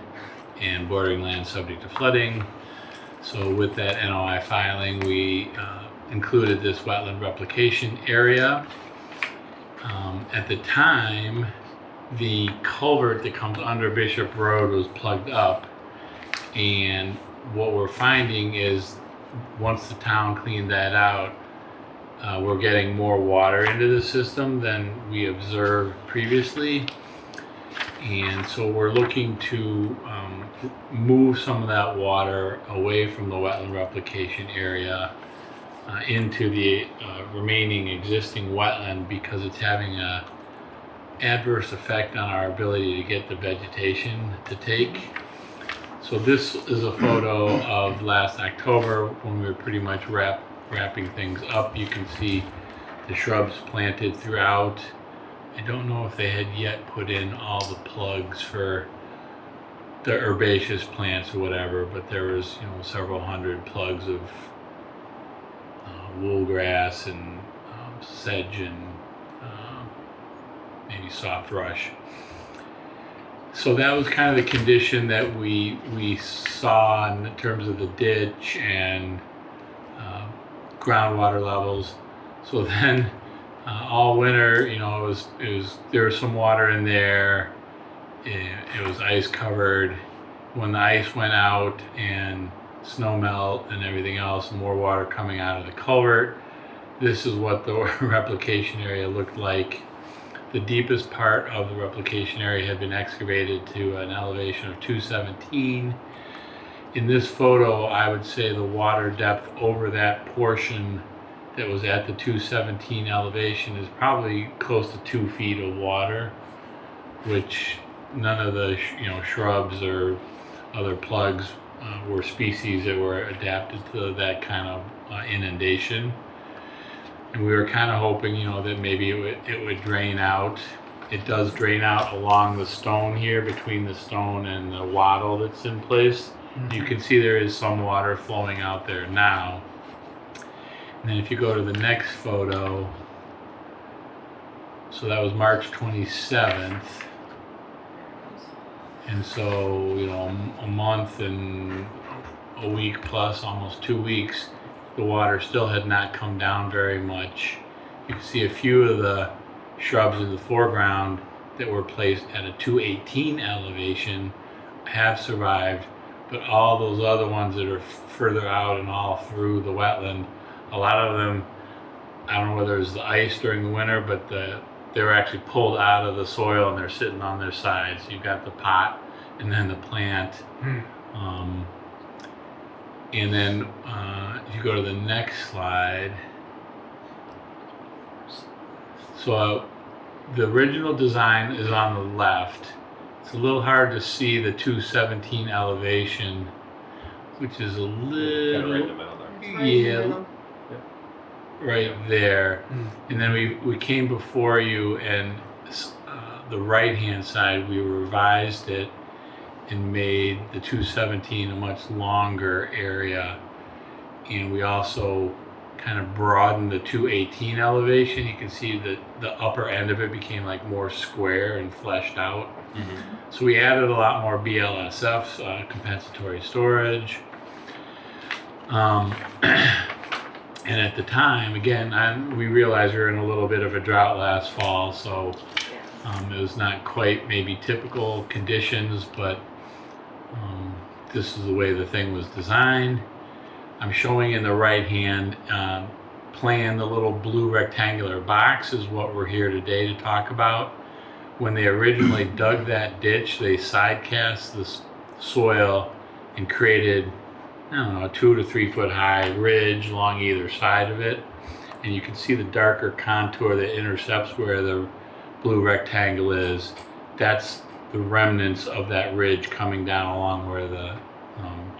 and bordering land subject to flooding. So with that NOI filing, we included this wetland replication area. At the time, the culvert that comes under Bishop Road was plugged up, and what we're finding is once the town cleaned that out, we're getting more water into the system than we observed previously. And so we're looking to move some of that water away from the wetland replication area into the remaining existing wetland, because it's having a adverse effect on our ability to get the vegetation to take. So this is a photo of last October when we were pretty much wrapping things up. You can see the shrubs planted throughout. I don't know if they had yet put in all the plugs for the herbaceous plants or whatever, but there was, you know, several hundred plugs of woolgrass and sedge and maybe soft rush. So that was kind of the condition that we saw in terms of the ditch and groundwater levels. So then all winter, you know, there was some water in there. It was ice covered. When the ice went out and snow melt and everything else, more water coming out of the culvert. This is what the replication area looked like. The deepest part of the replication area had been excavated to an elevation of 217. In this photo, I would say the water depth over that portion that was at the 217 elevation is probably close to 2 feet of water, which none of the shrubs or other plugs were species that were adapted to that kind of inundation. And we were kind of hoping, you know, that maybe it would drain out. It does drain out along the stone here, between the stone and the wattle that's in place. Mm-hmm. You can see there is some water flowing out there now. And then if you go to the next photo, so that was March 27th. And so, you know, a month and a week plus, almost 2 weeks, the water still had not come down very much. You can see a few of the shrubs in the foreground that were placed at a 218 elevation have survived, but all those other ones that are further out and all through the wetland, a lot of them, I don't know whether it was the ice during the winter, but they were actually pulled out of the soil and they're sitting on their sides. You've got the pot and then the plant. And then if you go to the next slide, so the original design is on the left. It's a little hard to see the 217 elevation, which is a little, right in the middle there. yeah, right there. And then we came before you, and the right hand side, we revised it and made the 217 a much longer area, and we also kind of broadened the 218 elevation. You can see that the upper end of it became like more square and fleshed out. Mm-hmm. So we added a lot more BLSF, compensatory storage. And at the time, again, we realized we were in a little bit of a drought last fall, so it was not quite maybe typical conditions, but this is the way the thing was designed. I'm showing in the right hand plan the little blue rectangular box is what we're here today to talk about. When they originally dug that ditch, they side cast the soil and created, I don't know, a 2 to 3 foot high ridge along either side of it. And you can see the darker contour that intercepts where the blue rectangle is. That's the remnants of that ridge coming down along where the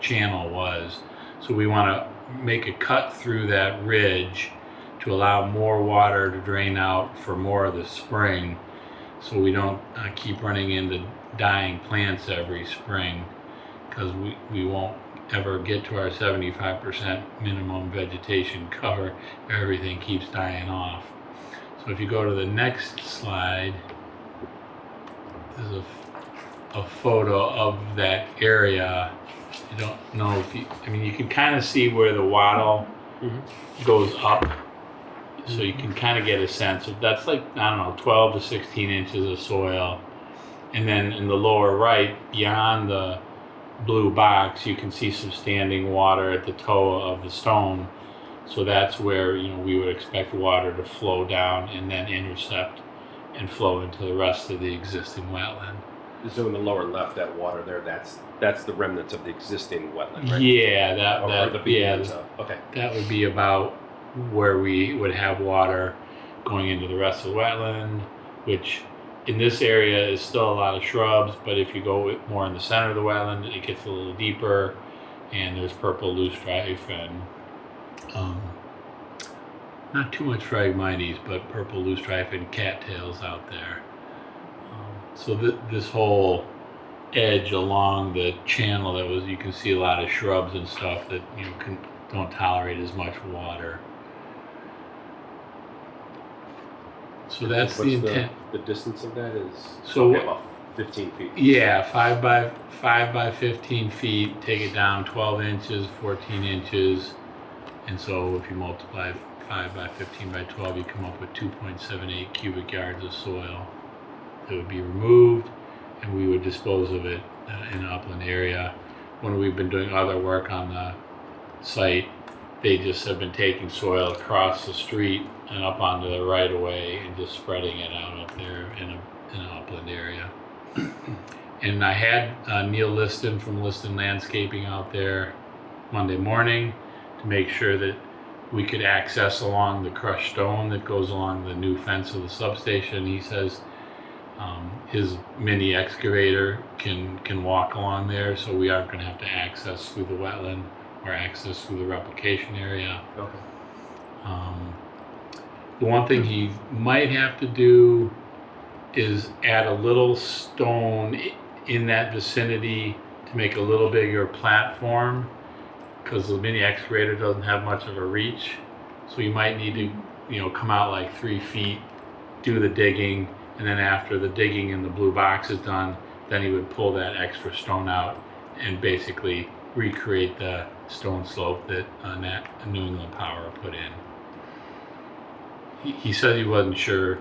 channel was. So we want to make a cut through that ridge to allow more water to drain out for more of the spring, so we don't keep running into dying plants every spring, because we won't ever get to our 75% minimum vegetation cover if everything keeps dying off. So if you go to the next slide, there's a photo of that area. I don't know if you can kind of see where the wattle goes up. So you can kind of get a sense of, that's like, I don't know, 12 to 16 inches of soil. And then in the lower right, beyond the blue box, you can see some standing water at the toe of the stone. So that's where, you know, we would expect water to flow down and then intercept and flow into the rest of the existing wetland. So in the lower left, that water there, that's the remnants of the existing wetland, right? Yeah, okay. That would be about where we would have water going into the rest of the wetland, which in this area is still a lot of shrubs, but if you go more in the center of the wetland, it gets a little deeper, and there's purple loosestrife and not too much Phragmites, but purple loosestrife and cattails out there. So this whole edge along the channel that was, you can see a lot of shrubs and stuff that don't tolerate as much water. So that's the intent. The distance of that is about 15 feet. Yeah, 5 by 15 feet. Take it down 12 inches, 14 inches, and so if you multiply 5 by 15 by 12, you come up with 2.78 cubic yards of soil that would be removed, and we would dispose of it in an upland area. When we've been doing other work on the site, they just have been taking soil across the street and up onto the right of way and just spreading it out up there in an upland area. And I had Neil Liston from Liston Landscaping out there Monday morning to make sure that we could access along the crushed stone that goes along the new fence of the substation. He says his mini excavator can walk along there, so we aren't going to have to access through the wetland or access through the replication area. Okay. The one thing he might have to do is add a little stone in that vicinity to make a little bigger platform, because the mini excavator doesn't have much of a reach. So you might need to, come out like 3 feet, do the digging, and then after the digging in the blue box is done, then he would pull that extra stone out and basically recreate the stone slope that New England Power put in. He said he wasn't sure.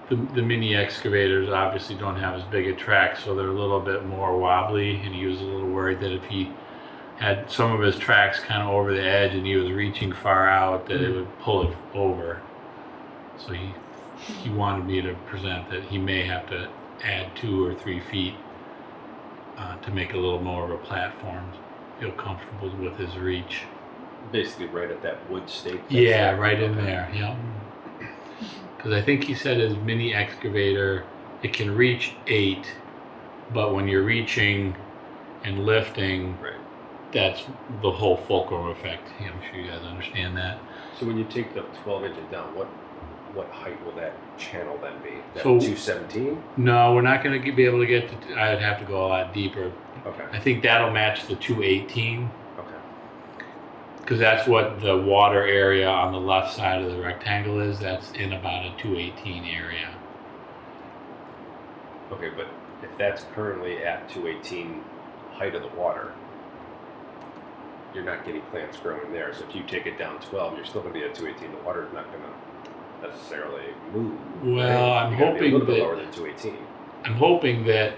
The mini excavators obviously don't have as big a track, so they're a little bit more wobbly, and he was a little worried that if he had some of his tracks kind of over the edge and he was reaching far out, that it would pull it over. So he wanted me to present that he may have to add 2 or 3 feet to make a little more of a platform, feel comfortable with his reach. Basically right at that wood stake. Yeah, right in there, yeah. Because I think he said his mini excavator, it can reach 8, but when you're reaching and lifting, right, that's the whole fulcrum effect. I'm sure you guys understand that. So when you take the 12 inches down, what height will that channel then be? That So 217? No, we're not going to be able to get to, I'd have to go a lot deeper. Okay. I think that'll match the 218. Okay. Because that's what the water area on the left side of the rectangle is. That's in about a 218 area. Okay, but if that's currently at 218 height of the water, you're not getting plants growing there. So if you take it down 12, you're still going to be at 218. The water's not going to necessarily move. Well, right? I'm You're gonna be hoping a little bit that lower than 218. I'm hoping that,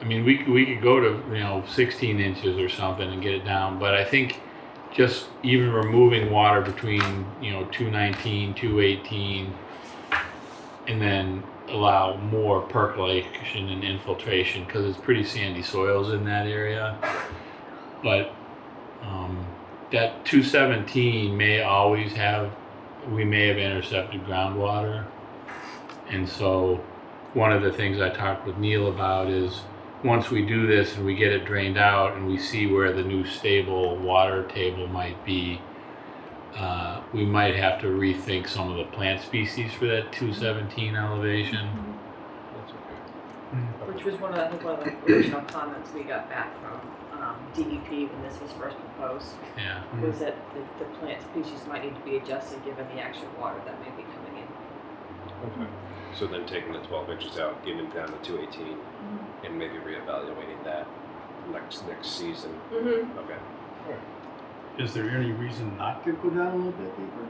I mean, we could go to 16 inches or something and get it down, but I think just even removing water between 219, 218, and then allow more percolation and infiltration, because it's pretty sandy soils in that area. But that 217 we may have intercepted groundwater, and so one of the things I talked with Neil about is once we do this and we get it drained out and we see where the new stable water table might be, we might have to rethink some of the plant species for that 217 elevation. That's okay. Which was one of the original comments we got back from DEP when this was first proposed, Yeah. was that the plant species might need to be adjusted given the actual water that may be coming in. Okay. So then taking the 12 inches out, getting it down to 218, and maybe reevaluating that next season. Mm-hmm. Okay. Is there any reason not to go down a little bit deeper?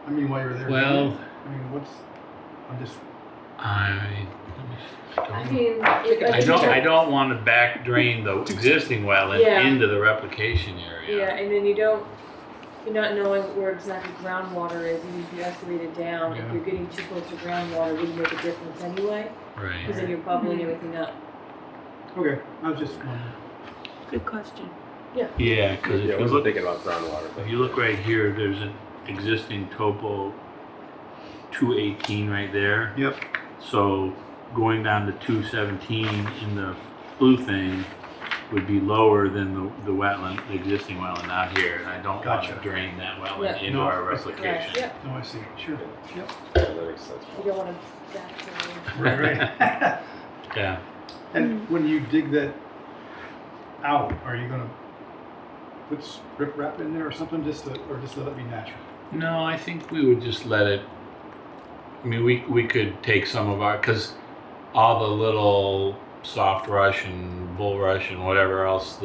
I mean, while you're there. Well, I mean, I don't want to back drain the existing wetland Yeah. into the replication area. Yeah, and then you're not knowing where exactly groundwater is, even if you excavate it down, if Yeah. you're getting too close to groundwater, it wouldn't make a difference anyway, Right. because then you're bubbling everything up. Okay, I was just wondering. Good question. Yeah, because Yeah, I if you wasn't look, thinking about groundwater. But if you look right here, there's an existing topo 218 right there. Yep. So going down to 217 in the blue thing would be lower than the wetland, the existing wetland out here. And I don't want to Gotcha. drain that wetland Yeah. into No, our that's replication. Yeah. No, I see. Sure. Yep. Yeah, that makes sense. You don't want to back Right, right. Yeah. And when you dig that out, are you gonna put riprap in there or something, or just let it be natural? No, I think we would just let it. I mean, we could take some of our, because all the little soft rush and bulrush and whatever else,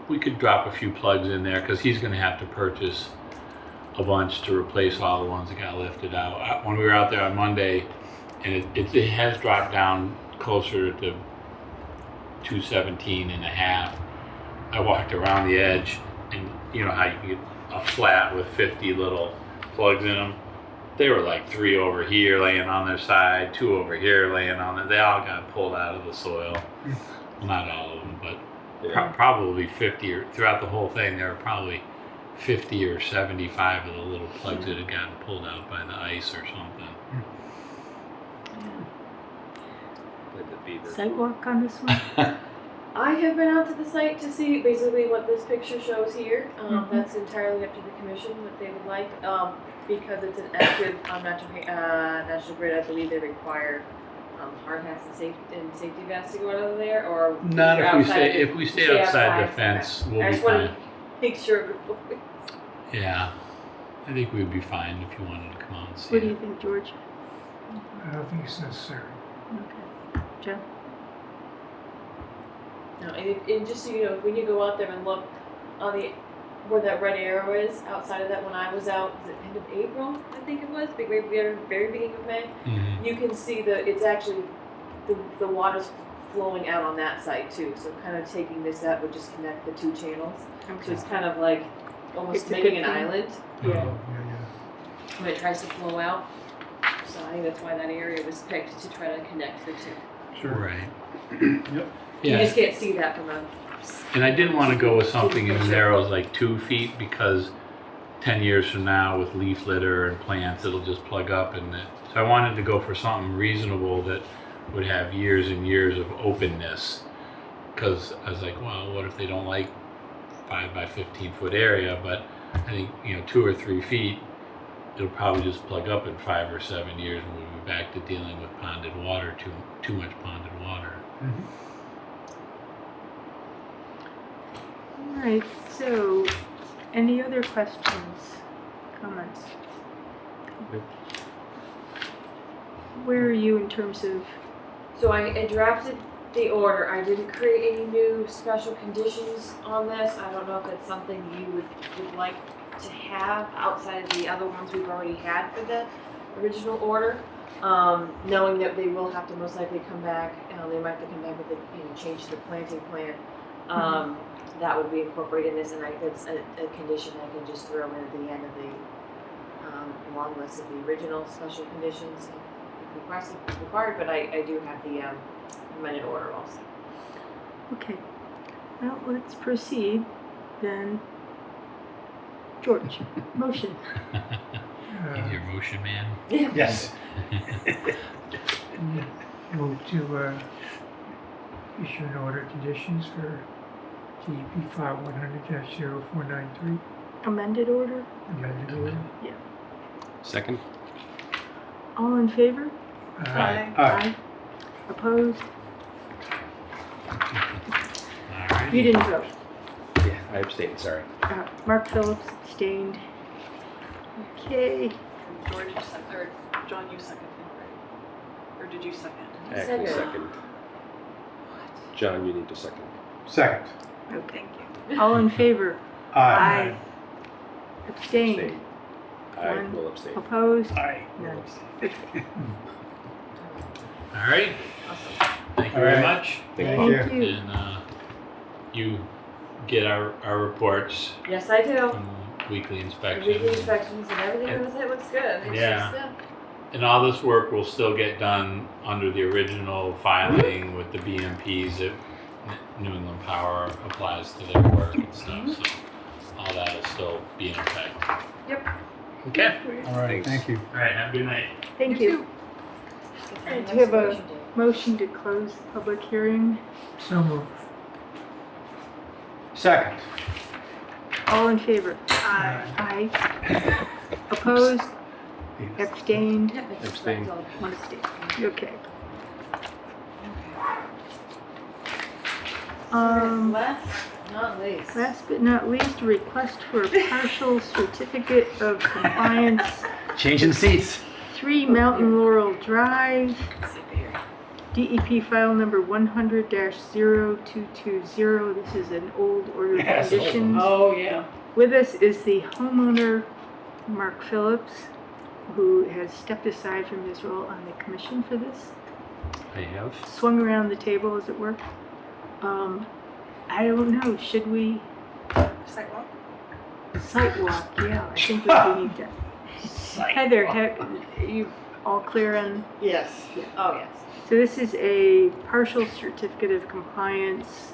we could drop a few plugs in there because he's going to have to purchase a bunch to replace all the ones that got lifted out. When we were out there on Monday, and it has dropped down closer to 217 and a half. I walked around the edge, and you know how you can get a flat with 50 little plugs in them. They were like 3 over here laying on their side, 2 over here laying on it. They all got pulled out of the soil. Well, not all of them, but probably 50 or throughout the whole thing. There were probably 50 or 75 of the little plugs that had gotten pulled out by the ice or something. Like the beaver. Sidewalk on this one? I have been out to the site to see basically what this picture shows here. That's entirely up to the commission what they would like. Because it's an active national grid, I believe they require hard hats and safety vests to go out of there, or Not if we outside stay outside the okay. fence, we'll I be just want fine. to make sure before. Yeah, I think we'd be fine if you wanted to come out and see What do you it. think, George? I don't think it's necessary. Okay. Joe? No, and just so you know, when you go out there and look on the where that red arrow is outside of that, when I was out, was it end of April? I think it was, very beginning of May. Mhm. You can see it's actually the water's flowing out on that side too. So kind of taking this out would just connect the 2 channels. So it's kind of like almost It's a making good an thing. island Oh, yeah, when it tries to flow out. So I think that's why that area was picked to try to connect the 2. yeah. Sure. Right. Yep. You Yeah, just can't see that from a. and I didn't want to go with something as narrow as like 2 feet because 10 years from now with leaf litter and plants, it'll just plug up. So I wanted to go for something reasonable that would have years and years of openness. Because I was like, well, what if they don't like 5 by 15 foot area? But I think 2 or 3 feet, it'll probably just plug up in 5 or 7 years, and we'll be back to dealing with ponded water, too much ponded water. Mhm. All right, so any other questions, comments? Nope. Where are you in terms of, So I drafted the order. I didn't create any new special conditions on this. I don't know if it's something you would like to have outside of the other ones we've already had for the original order. Knowing that they will have to most likely come back, they might have to come back with a change to the planting plan. That would be incorporated in this, and that's a condition I can just throw in at the end of the long list of the original special conditions if required, but I do have the amended order also. okay, well, let's proceed then. George, motion. He's your motion man. Yes. Move to issue an order of conditions for DEP file 100-0493, Amended order? amended order. Second? All in favor? Aye. Opposed? All right. You didn't vote. Yeah, I abstained, sorry. Mark Phillips abstained. Okay, George, you second, or John, you seconded, right? Or did you second? I actually Second. second. John, you need to second. Second. oh, thank you. All in favor? Aye. Abstained? Abstain. I One. will abstain. Opposed? Aye. None. All right. Awesome. Thank you All very right. much. Thank Thank you. you. And you get our reports Yes, I do. from weekly inspections. Weekly inspections and everything with it looks good. It's Yeah. just, And all this work will still get done under the original filing with the BMPs that New England Power applies to their work and stuff. So all that will still be in effect. Yep. Okay. All right, Thanks. thank you. All right. Have a good night. Thank you. Do you have a motion to close the public hearing? So moved. Second. All in favor? Aye. Opposed? Abstained? Abstain. One abstain. Okay. Last but not least, a request for a partial certificate of compliance, Changing seats. 3 Mountain Laurel Drive, DEP file number 100-0220. This is an old order of conditions. Oh, yeah. With us is the homeowner, Mark Phillips, who has stepped aside from his role on the commission for this. I have. Swung around the table, as it were. I don't know, should we? Sidewalk? Sidewalk, yeah, I think we do need that. Heather, you all clear on? Yes. Oh, yes. So this is a partial certificate of compliance,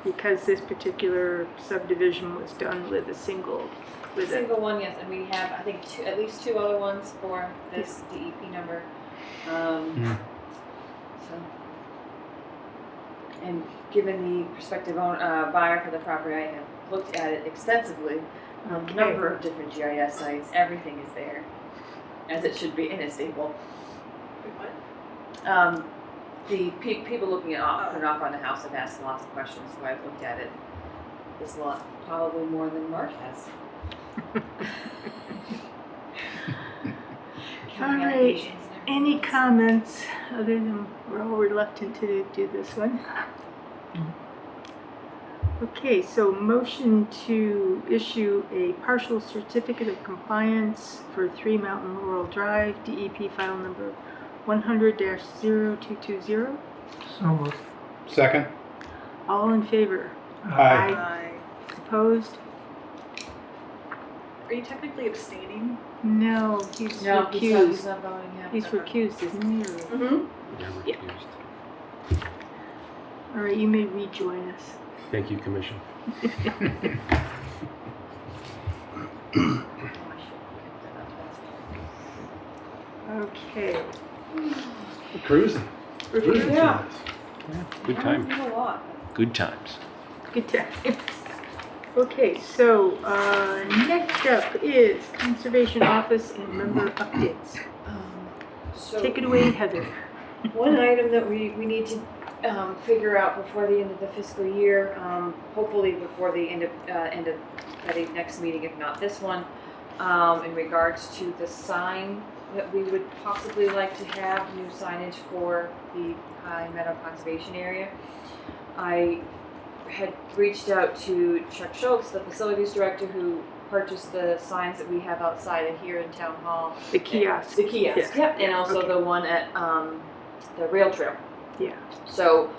because this particular subdivision was done with a single, with a, Single one, yes, and we have, I think, at least 2 other ones for this DEP number. So, and given the prospective buyer for the property, I have looked at it extensively on a number of different GIS sites. Everything is there, as it should be in a stable. The people looking at putting off on the house have asked lots of questions, so I've looked at it. This lot, probably more than Mark has. all right. Any comments other than we're reluctant to do this one? Okay, so motion to issue a partial certificate of compliance for 3 Mountain Laurel Drive, DEP file number 100-0220. So moved. Second. All in favor? Aye. Opposed? Are you technically abstaining? No, he's No, he's recused. not voting. Yeah. He's recused, isn't he? Or- Mm-hmm. Yeah. All right, you may rejoin us. Thank you, Commission. Okay. Cruising. Yeah. Good time. A lot. Good times. Good times. Okay, so next up is Conservation Office and member updates. So Take it away, Heather. one item that we need to figure out before the end of the fiscal year, hopefully before the end of the next meeting, if not this one, in regards to the sign that we would possibly like to have, new signage for the High Meadow Conservation Area. I had reached out to Chuck Schultz, the facilities director, who purchased the signs that we have outside of here in Town Hall. The kiosk. The kiosk, Yeah. yep, and also Okay. the one at the rail trail. Yeah. So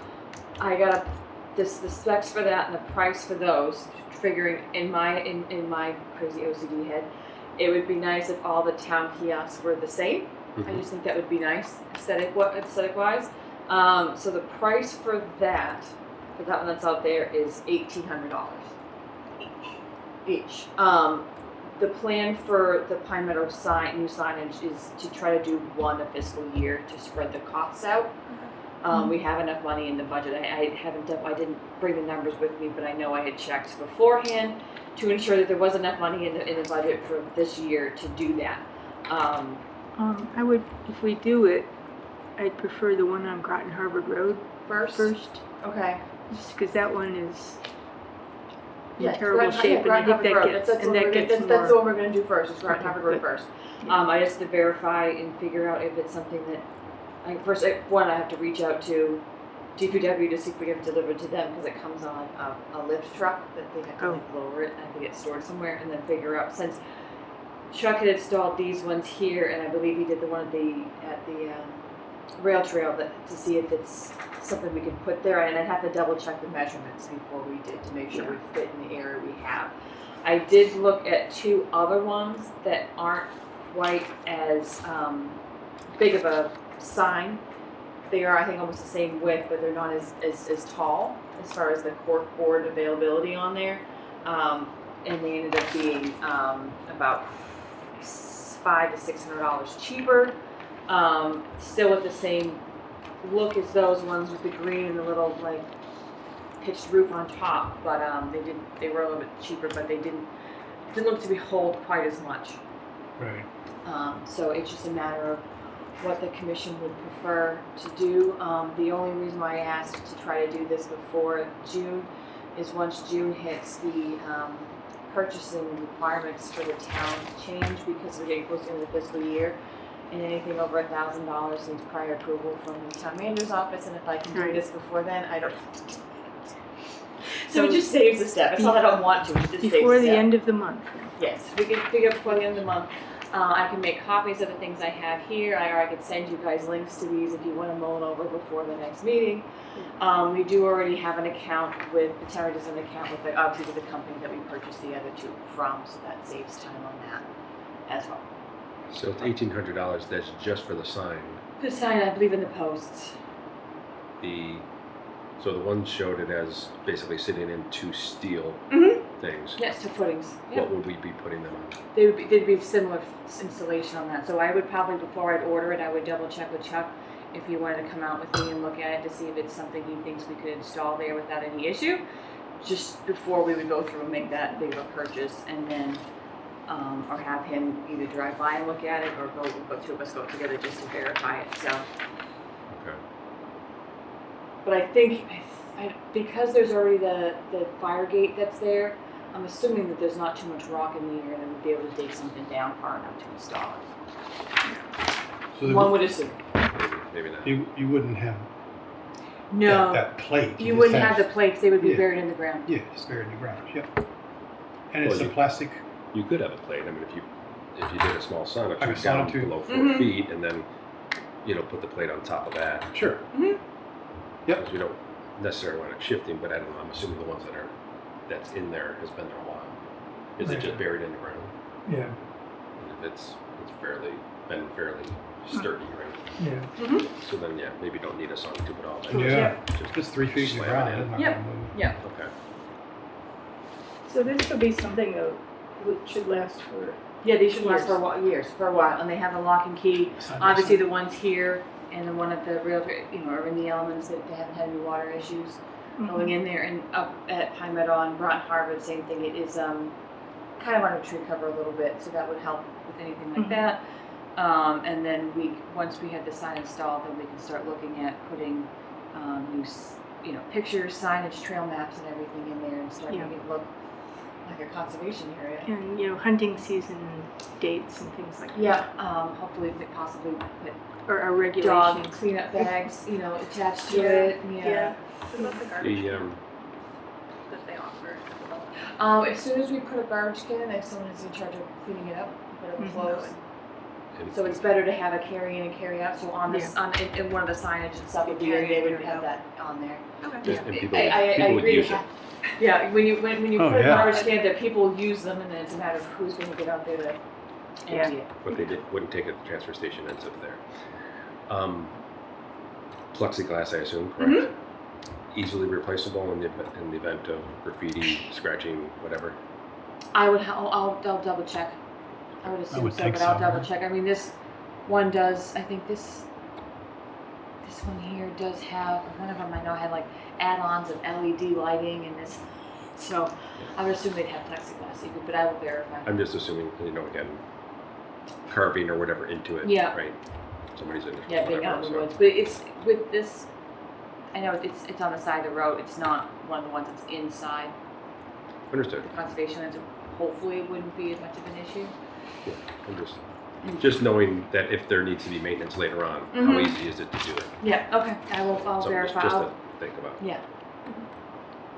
I got the specs for that and the price for those, figuring in my crazy OCD head, it would be nice if all the town kiosks were the same. I just think that would be nice aesthetic wise. So the price for that one that's out there is $1,800 each. The plan for the Pine Meadow new signage is to try to do one a fiscal year to spread the costs out. We have enough money in the budget. I didn't bring the numbers with me, but I know I had checked beforehand to ensure that there was enough money in the budget for this year to do that. I would, if we do it, I'd prefer the one on Groton Harvard Road first. Okay. Just because that one is in Yeah, terrible shape, and I think that gets, that's what we're going to do first. Is Groton Okay, Harvard Road good. first. Yeah. I just have to verify and figure out if it's something that I have to reach out to DPW to see if we get it delivered to them, because it comes on a lift truck that they have to lower it and I think it's stored somewhere, and then figure out, since Chuck had installed these ones here, and I believe he did the one at the rail trail, to see if it's something we can put there, and I'd have to double check the measurements before we did to make sure we fit in the area we have. I did look at 2 other ones that aren't quite as big of a sign. They are, I think, almost the same width, but they're not as tall as far as the cork board availability on there. and they ended up being about $500 to $600 cheaper. Still with the same look as those ones with the green and the little like pitched roof on top, but they were a little bit cheaper, but they didn't look to be hold quite as much. Right. So it's just a matter of what the commission would prefer to do. The only reason why I asked to try to do this before June is once June hits, the purchasing requirements for the town change because we're getting close to the end of the fiscal year, and anything over $1,000 needs prior approval from the town manager's office. And if I can do this before then, I don't. So it just saves a step. It's not that I don't want to. It just saves a step. Before the end of the month. Yes, we can figure out before the end of the month. I can make copies of the things I have here, or I could send you guys links to these if you want to mull it over before the next meeting. We do already have an account with, the town does an account with obviously with the company that we purchased the other two from, so that saves time on that as well. So it's $1,800, that's just for the sign. The sign, I believe, in the posts. So the one showed it as basically sitting in two steel things. Yes, to footings. Yep. What would we be putting them on? They'd be similar installation on that. So I would probably, before I'd order it, I would double check with Chuck if he wanted to come out with me and look at it to see if it's something he thinks we could install there without any issue. Just before we would go through and make that big of a purchase, and then, or have him either drive by and look at it, or two of us go together just to verify it. So. Okay. But I think, because there's already the fire gate that's there, I'm assuming that there's not too much rock in the air and we'd be able to dig something down far enough to install it. So One would assume. Maybe not. you wouldn't have No, that plate. you just wouldn't have the plates, they would be Yeah. buried in the ground. Yeah, just buried in the ground. Yep. And it's Well, a plastic. You could have a plate. I mean, if you did a small sonotube Like a down sonotube. below 4 feet, and then put the plate on top of that. Sure. Mhm. Yep. Because we don't necessarily want it shifting, but I don't know. I'm assuming the ones that's in there has been there a while. Is it just buried in the ground? Yeah, And if it's been fairly sturdy, right? yeah. So then maybe don't need a sonotube at all. Cool. Then Yeah. just It's 3 feet in the slam it ground. in. It's not Yep. gonna move. Yeah. Okay. So this will be something that should last for, Yeah, these should last Years. for a while, for a while, and they have a lock and key. Side by Obviously, side. the ones here and the one at the rail, are in the elements that they haven't had any water issues going in there. And up at Pine Meadow and Broughton Harvard, same thing. It is kind of under tree cover a little bit, so that would help with anything like that. And then once we have the sign installed, then we can start looking at putting new, pictures, signage, trail maps, and everything in there, and start making it look like a conservation area. and, hunting season dates and things like that. Yeah, hopefully possibly put Or our dog regulations. cleanup bags, attached to Yeah, it. yeah. What about the garbage The that they offer? As soon as we put a garbage can, if someone is in charge of cleaning it up, but it overflows. So it's better to have a carry in and carry out. So on this, in one of the signage and stuff, they would have that on there. Okay. and people, I people would agree. use it. Yeah, when you Oh, put a yeah. garbage can there, people use them, and then it's a matter of who's going to get out there to empty it. But they wouldn't take it to the transfer station, ends up there. Plexiglass, I assume, correct? Easily replaceable in the event of graffiti, scratching, whatever. I'll double check. I would assume would so, think but I'll so, double right? check. I mean, this one does. I think this one here does have. One of them I know had like add-ons of LED lighting and this. So I would assume they'd have plexiglass, but I will verify. I'm just assuming, again, carving or whatever into it. Yeah. Right. Somebody's in it. Yeah, being out in the woods, but it's with this. I know it's on the side of the road. It's not one of the ones that's inside Understood. the conservation lands. Hopefully, it wouldn't be as much of an issue. Yeah. I'm just knowing that if there needs to be maintenance later on, how easy is it to do it? Yeah. Okay. I'll So verify. just I'll- to think about. yeah.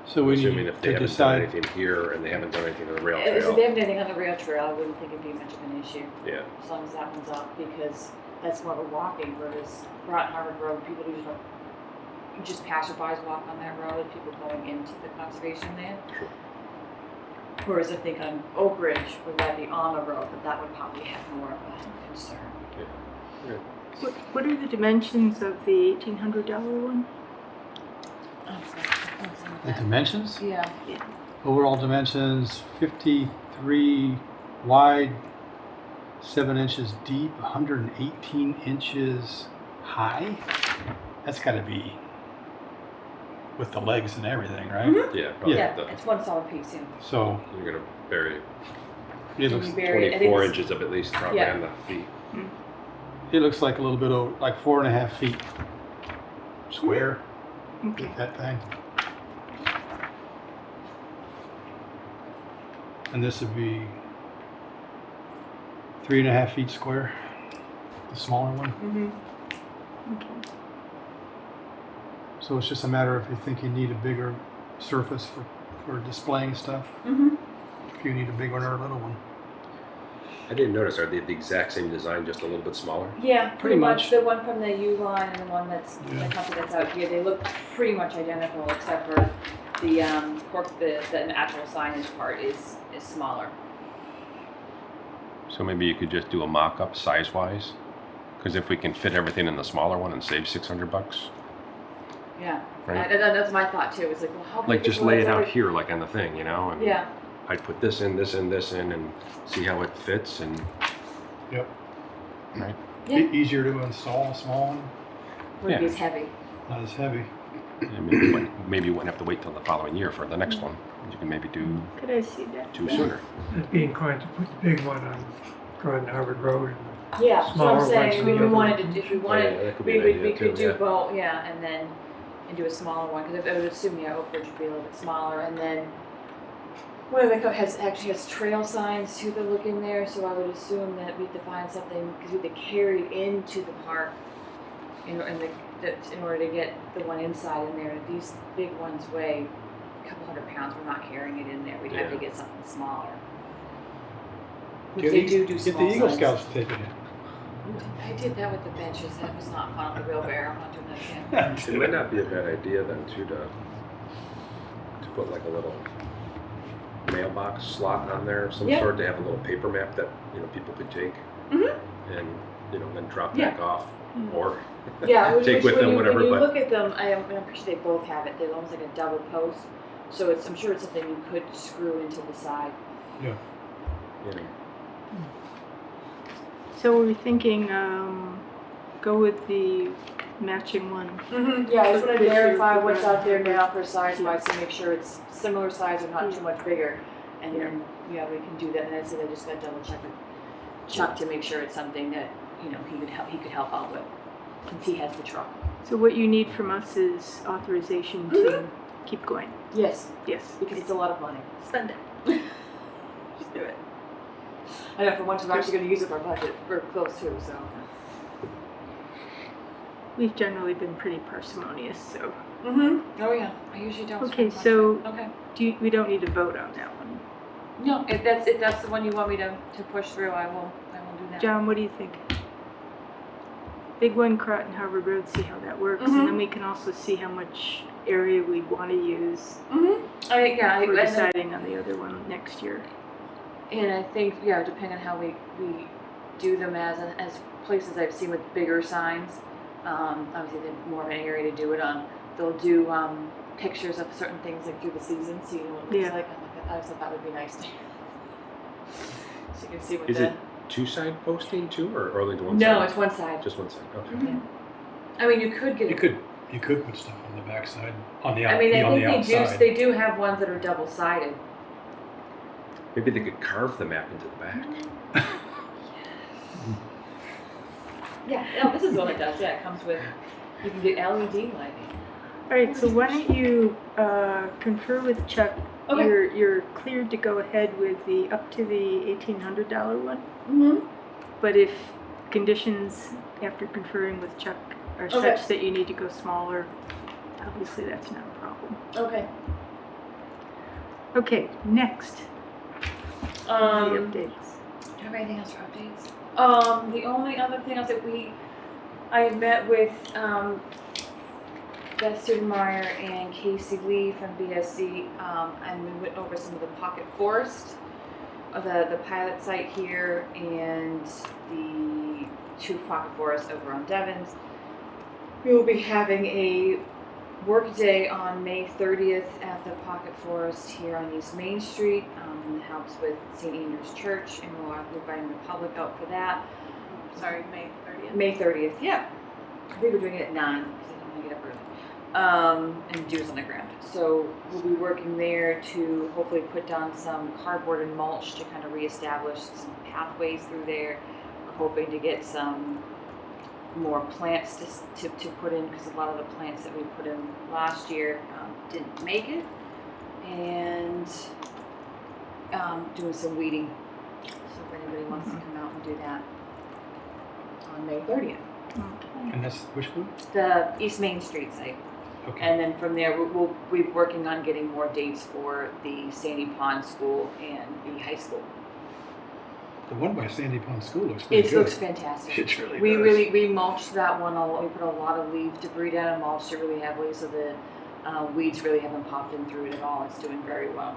So we Assuming need if they to haven't done decide. anything here and they haven't done anything on the rail If they trail. haven't done anything on the rail trail, I wouldn't think it'd be much of an issue. Yeah. As long as that one's up, because that's more of a walking, whereas Broughton Harvard Road, people usually just passerbys walk on that road, people going into the conservation land. Sure. Whereas I think on Oak Ridge, would that be on the road, but that would probably have more of a concern. Yeah. What are the dimensions of the $1,800 one? Oh, sorry. The dimensions? Yeah. Overall dimensions, 53 wide, 7 inches deep, 118 inches high. That's got to be with the legs and everything, right? Mhm. Yeah, probably Yeah, the, it's one solid piece. Yeah. So you're gonna bury it looks, You bury it. I think 24 it's- inches of at least probably Yeah. on the feet. it looks like a little bit over, like 4.5 feet square. Okay. That thing. And this would be 3.5 feet square, the smaller one. Mm-hmm. Okay. So it's just a matter of if you think you need a bigger surface for displaying stuff. Mm-hmm. If you need a big one or a little one. I didn't notice. Are they the exact same design, just a little bit smaller? Yeah, Pretty much. The one from the U line and the one that's the company that's out here, they look pretty much identical, except for the actual signage part is smaller. So maybe you could just do a mock-up size-wise, because if we can fit everything in the smaller one and save $600, Yeah, right? that's my thought too. It's like, well, how big Like is just the lay it letter? out here, like on the thing, you know? And Yeah. I'd put this in, this in, this in, and see how it fits, and Yep. right. Yeah. Easier to install a small one, Wouldn't be Yeah. as heavy. not as heavy. And maybe you wouldn't have to wait till the following year for the next one. You can maybe do Could I see that? 2 sooner. I'd be inclined to put the big one on Garden Harvard Road. Yeah, that's what Smaller I'm ones saying. If we together. wanted to, if we wanted, yeah, that could be we an would, idea we could too, do yeah. both, yeah, and do a smaller one, because I would assume, yeah, Oak Ridge would be a little bit smaller, and then one of the actually has trail signs too that look in there, so I would assume that we have to find something, because we have to carry it into the park in order to get the one inside in there. These big ones weigh a couple hundred pounds. We're not carrying it in there. We'd have to Yeah. get something smaller. Which Get they the- do Get small the Eagle signs. Scouts to take it in. I did that with the benches. That was not fun with the wheelbarrow. I'm not doing that again. It might not be a bad idea then too to put like a little mailbox slot on there of some Yeah. sort, to have a little paper map that people could take Mhm. and then drop Yeah. back off, or Yeah, take with them, whatever. When you But look at them, I'm pretty sure they both have it. They're almost like a double post. So I'm sure it's something you could screw into the side. Yeah. So we're thinking, go with the matching one. Mm-hmm. Yeah, I just want to Picture verify of the what's out there ground. now for size-wise to make sure it's similar size or not too much bigger. And Yeah. then, yeah, we can do that. And I said I just got to double check with Chuck to make sure it's something that, he could help out with, since he has the truck. So what you need from us is authorization to keep going. Yes, Yes. because it's a lot of money. Spend it. Just do it. I know, for once we're actually going to use it for our budget. We're close to, so. We've generally been pretty parsimonious, so Mm-hmm. Oh, yeah. I usually don't. Okay, spend much. so- Okay. we don't need to vote on that one. No, if that's the one you want me to push through, I will do that. John, what do you think? Big one, Groton Harvard Road, see how that works, Mhm. and then we can also see how much area we want to use Mm-hmm. for and deciding on the other one next year. I think, yeah, depending on how we do them as places I've seen with bigger signs, obviously they have more of an area to do it on. They'll do pictures of certain things like through the season, so you know what it looks Yeah. like. I just thought that would be nice. So you can see what is the. it 2-side posting too, or only the one No, side? it's one side. Just one side. Okay. Mhm. I mean, you could get. You could put stuff on the backside, on the I mean, I on the think outside. they do have ones that are double sided. Maybe they could carve the map into the back. Yeah, no, this is the one it does. Yeah, it comes with. You can get LED lighting. All right, so why don't you confer with Chuck? Okay. You're cleared to go ahead with the up to the $1,800 one, Mm-hmm. but if conditions after conferring with Chuck are Okay. such that you need to go smaller, obviously that's not a problem. Okay. Okay, next. The updates. Do you have anything else for updates? The only other thing else that I had met with Beth Sudermeyer and Casey Lee from BSC, and we went over some of the pocket forest of the pilot site here and the 2 pocket forests over on Devon's. We will be having a work day on May 30th at the Pocket Forest here on East Main Street. In the helps with St. Andrew's Church, and we're inviting the public out for that. Sorry, May 30th. May 30th, yeah. I think we're doing it at 9 because I don't want to get up early. And dews on the ground. So we'll be working there to hopefully put down some cardboard and mulch to kind of reestablish some pathways through there. We're hoping to get some more plants to put in because a lot of the plants that we put in last year didn't make it. And doing some weeding. So if anybody wants to come out and do that on May 30th. And that's which one? The East Main Street site. Okay. And then from there, we'll be working on getting more dates for the Sandy Pond School and the high school. The one by Sandy Pond School looks pretty It good. looks fantastic. It really we does. mulched that one. We put a lot of leaf debris down and mulched it really heavily, so the weeds really haven't popped in through it at all. It's doing very well.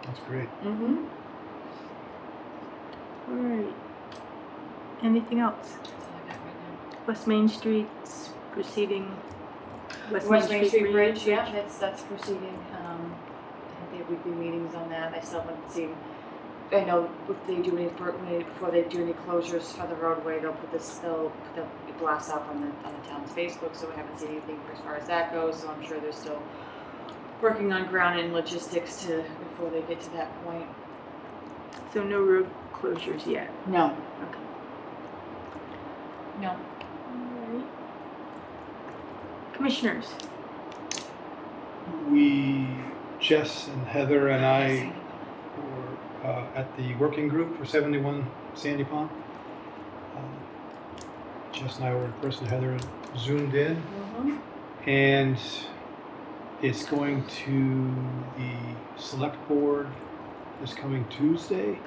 That's great. Mm-hmm. All right. Anything else? That's all I got right now. West Main Street's proceeding. West Main Street Bridge, yeah, that's proceeding. I think they have weekly meetings on that. I still haven't seen. I know if they do any before they do any closures for the roadway, they'll put the blast up on the town's Facebook. So we haven't seen anything as far as that goes. So I'm sure they're still working on ground and logistics before they get to that point. So no road closures yet. No. Okay. No. All right. Commissioners. Jess and Heather and I were at the working group for 71 Sandy Pond. Jess and I were in person. Heather zoomed in. Mm-hmm. And it's going to the select board this coming Tuesday.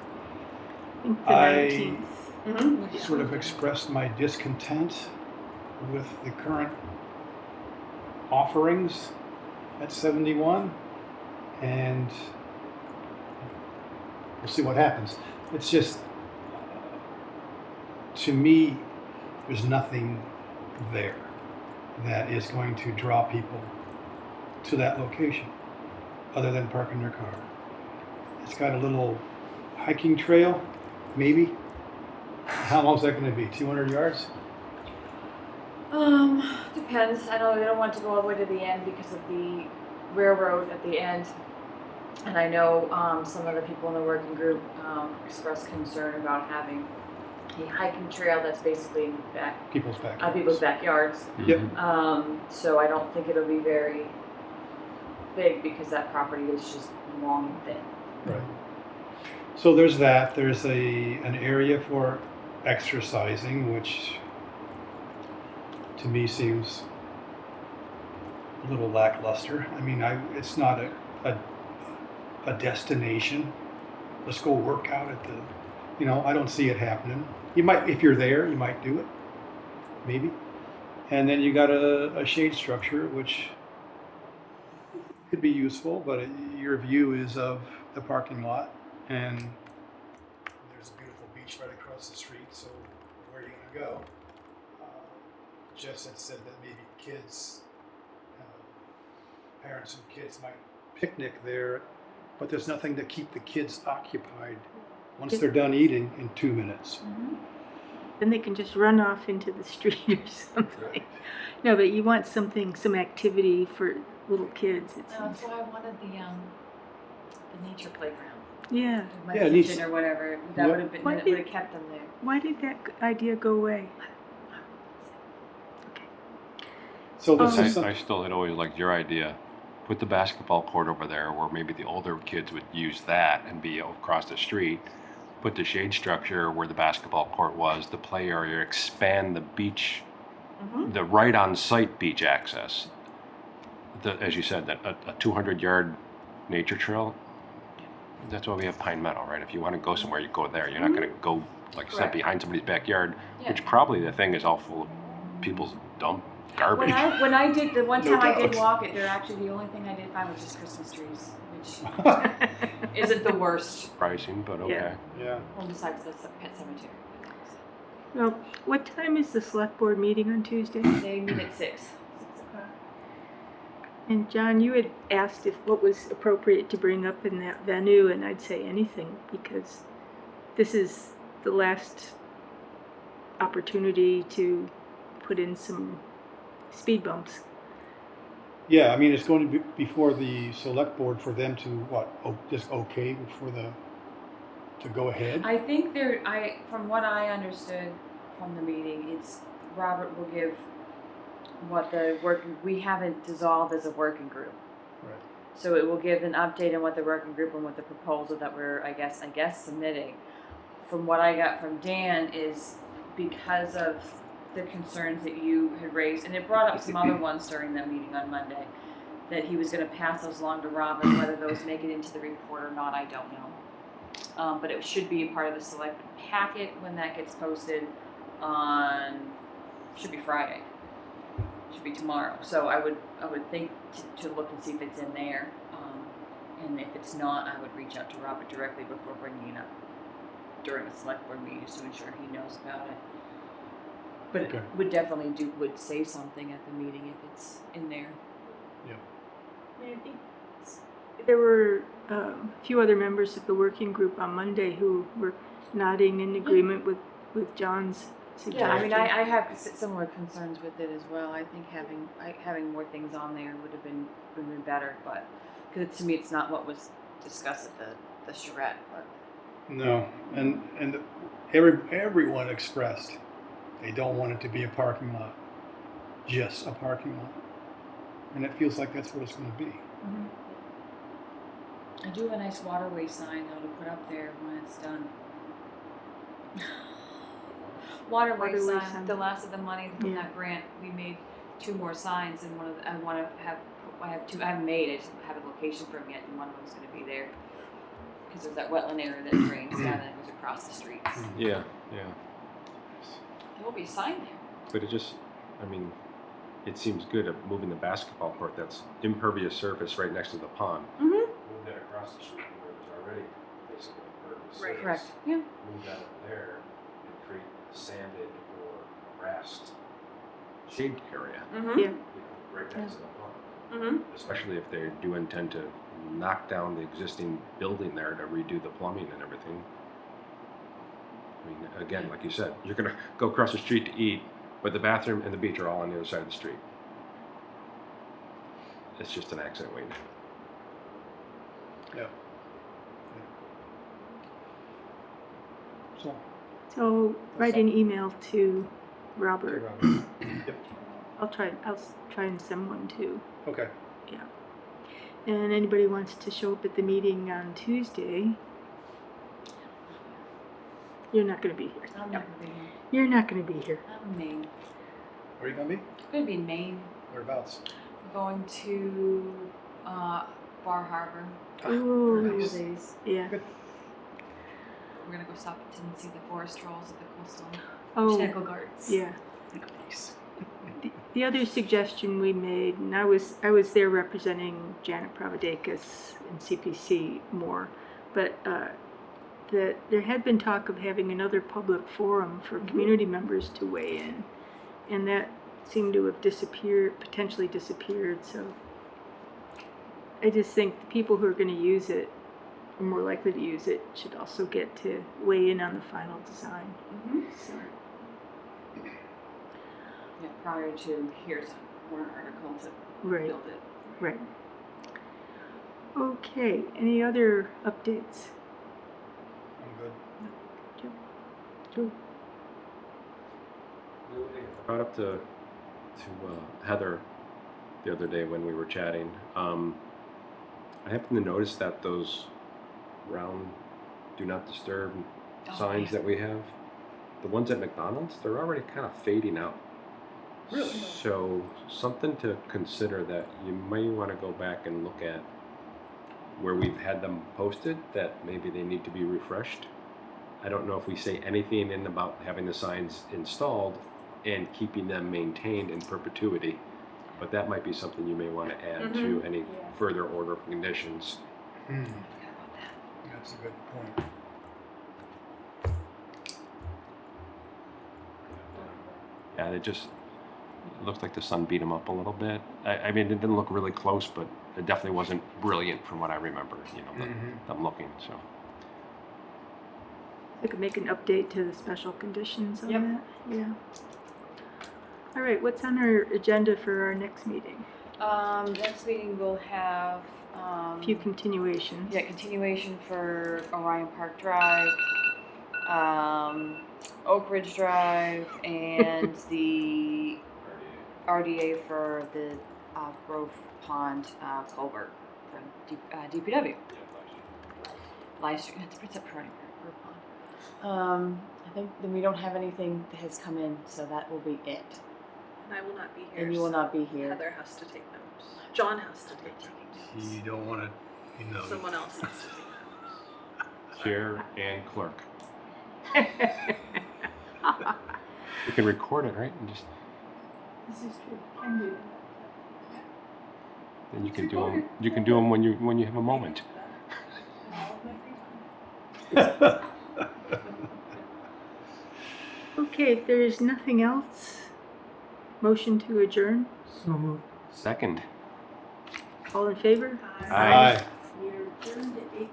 I think the 19th. Mm-hmm. Sort of expressed my discontent with the current offerings at 71, and we'll see what happens. It's just, to me, there's nothing there that is going to draw people to that location other than parking their car. It's got a little hiking trail, maybe. How long is that going to be? 200 yards? Depends. I know they don't want to go all the way to the end because of the railroad at the end. And I know some of the people in the working group expressed concern about having a hiking trail that's basically in People's backyards. people's backyards. Yep. So I don't think it'll be very big because that property is just long and thin. Right. So there's that. There's an area for exercising, which to me seems a little lackluster. I mean, it's not a destination. Let's go work out at the, I don't see it happening. You might, if you're there, you might do it, maybe. And then you got a shade structure, which could be useful, but your view is of the parking lot, and there's a beautiful beach right across the street, so where are you going to go? Jess had said that maybe kids, parents and kids might picnic there, but there's nothing to keep the kids occupied once they're done eating in 2 minutes. Mm-hmm. Then they can just run off into the street or something. Right. No, but you want some activity for little kids. That's why I wanted the nature playground. Yeah. My kitchen or whatever. That would have kept them there. Why did that idea go away? Okay. So this is I still had always liked your idea. Put the basketball court over there where maybe the older kids would use that and be across the street. Put the shade structure where the basketball court was, the play area, expand the beach, the right on site beach access. As you said, a 200-yard nature trail. That's why we have Pine Meadow, right? If you want to go somewhere, you go there. You're not going to go, like you said, behind somebody's backyard, which probably the thing is all full of people's dump garbage. When I did the one time I did walk it, the only thing I did find was just Christmas trees, which isn't the worst. Pricing, but okay. Yeah. Well, besides the pet cemetery. Well, what time is the select board meeting on Tuesday? They meet at 6. And John, you had asked if what was appropriate to bring up in that venue, and I'd say anything, because this is the last opportunity to put in some speed bumps. Yeah, I mean, it's going to be before the select board for them to, just okay to go ahead? I think from what I understood from the meeting, it's Robert will give what we haven't dissolved as a working group. Right. So it will give an update on what the working group and what the proposal that we're, I guess, submitting. From what I got from Dan is because of the concerns that you had raised, and it brought up some other ones during that meeting on Monday, that he was going to pass those along to Robin. Whether those make it into the report or not, I don't know. But it should be a part of the select packet when that gets posted should be Friday. Should be tomorrow. So I would think to look and see if it's in there. And if it's not, I would reach out to Robert directly before bringing it up during the select board meeting just to ensure he knows about it. But Okay. it would definitely would say something at the meeting if it's in there. Yeah. I think there were a few other members of the working group on Monday who were nodding in agreement with John's suggestion. Yeah, I mean, I have similar concerns with it as well. I think having more things on there would have been better, but because to me, it's not what was discussed at the charrette. But No, and everyone expressed they don't want it to be a parking lot, just a parking lot, and it feels like that's what it's going to be. Mm-hmm. I do have a nice waterway sign though to put up there when it's done. Waterway sign. The last of the money from that grant, we made 2 more signs, and I haven't made it. I just haven't location for them yet, and one of them's going to be there because there's that wetland area that drains down and goes across the streets. Yeah. There will be a sign there. But it seems good at moving the basketball court that's impervious surface right next to the pond. Mm-hmm. Move that across the street where there's already basically impervious surface. Correct. Yeah. Move that up there and create a sanded or grassed shade area. Mm-hmm. Yeah. Right next to the pond. Mm-hmm. Especially if they do intend to knock down the existing building there to redo the plumbing and everything. I mean, again, like you said, you're going to go across the street to eat, but the bathroom and the beach are all on the other side of the street. It's just an accident waiting. Yeah. So write an email to Robert. Yep. I'll try and send one too. Okay. Yeah. And anybody wants to show up at the meeting on Tuesday, you're not going to be here. I'm not going to be here. You're not going to be here. I'm in Maine. Where are you going to be? I'm going to be in Maine. Whereabouts? I'm going to Bar Harbor. Ooh, For a nice. couple days. yeah. Good. We're going to go stop and see the forest trolls at the coastal Oh, botanical gardens. yeah. Nice. The other suggestion we made, and I was there representing Janet Providakis and CPC more, but that there had been talk of having another public forum for community members to weigh in, and that seemed to have potentially disappeared. So I just think the people who are going to use it, are more likely to use it, should also get to weigh in on the final design. Mm-hmm. So. Yeah, prior to here's a warrant article to Right. build it. Right. Okay, any other updates? I'm good. Joe? I brought up to Heather the other day when we were chatting. I happened to notice that those round do not disturb signs that we have, the ones at McDonald's, they're already kind of fading out. Really? So something to consider, that you may want to go back and look at where we've had them posted, that maybe they need to be refreshed. I don't know if we say anything in about having the signs installed and keeping them maintained in perpetuity, but that might be something you may want to add to any further order of conditions. Hmm. I forgot about that. That's a good point. Yeah, they just, It looked like the sun beat him up a little bit. I mean, it didn't look really close, but it definitely wasn't brilliant from what I remember, them looking, so. I could make an update to the special conditions on Yep. that. Yeah. All right, what's on our agenda for our next meeting? Next meeting we'll have, A few continuations. yeah, continuation for Orion Park Drive, Oak Ridge Drive, and the RDA for the Grove Pond culvert for DPW. Live stream. It's up Grove Pond. I think then we don't have anything that has come in, so that will be it. And I will not be here. And you will so not be here. Heather has to take notes. John has to take notes. You don't want to, Someone else has to take notes. Chair and clerk. You can record it, right? And just This is true. Can do. then you can do them. You can do them when you have a moment. Okay, if there is nothing else, motion to adjourn. So moved. Second. All in favor? Aye. We are adjourned at 8:30.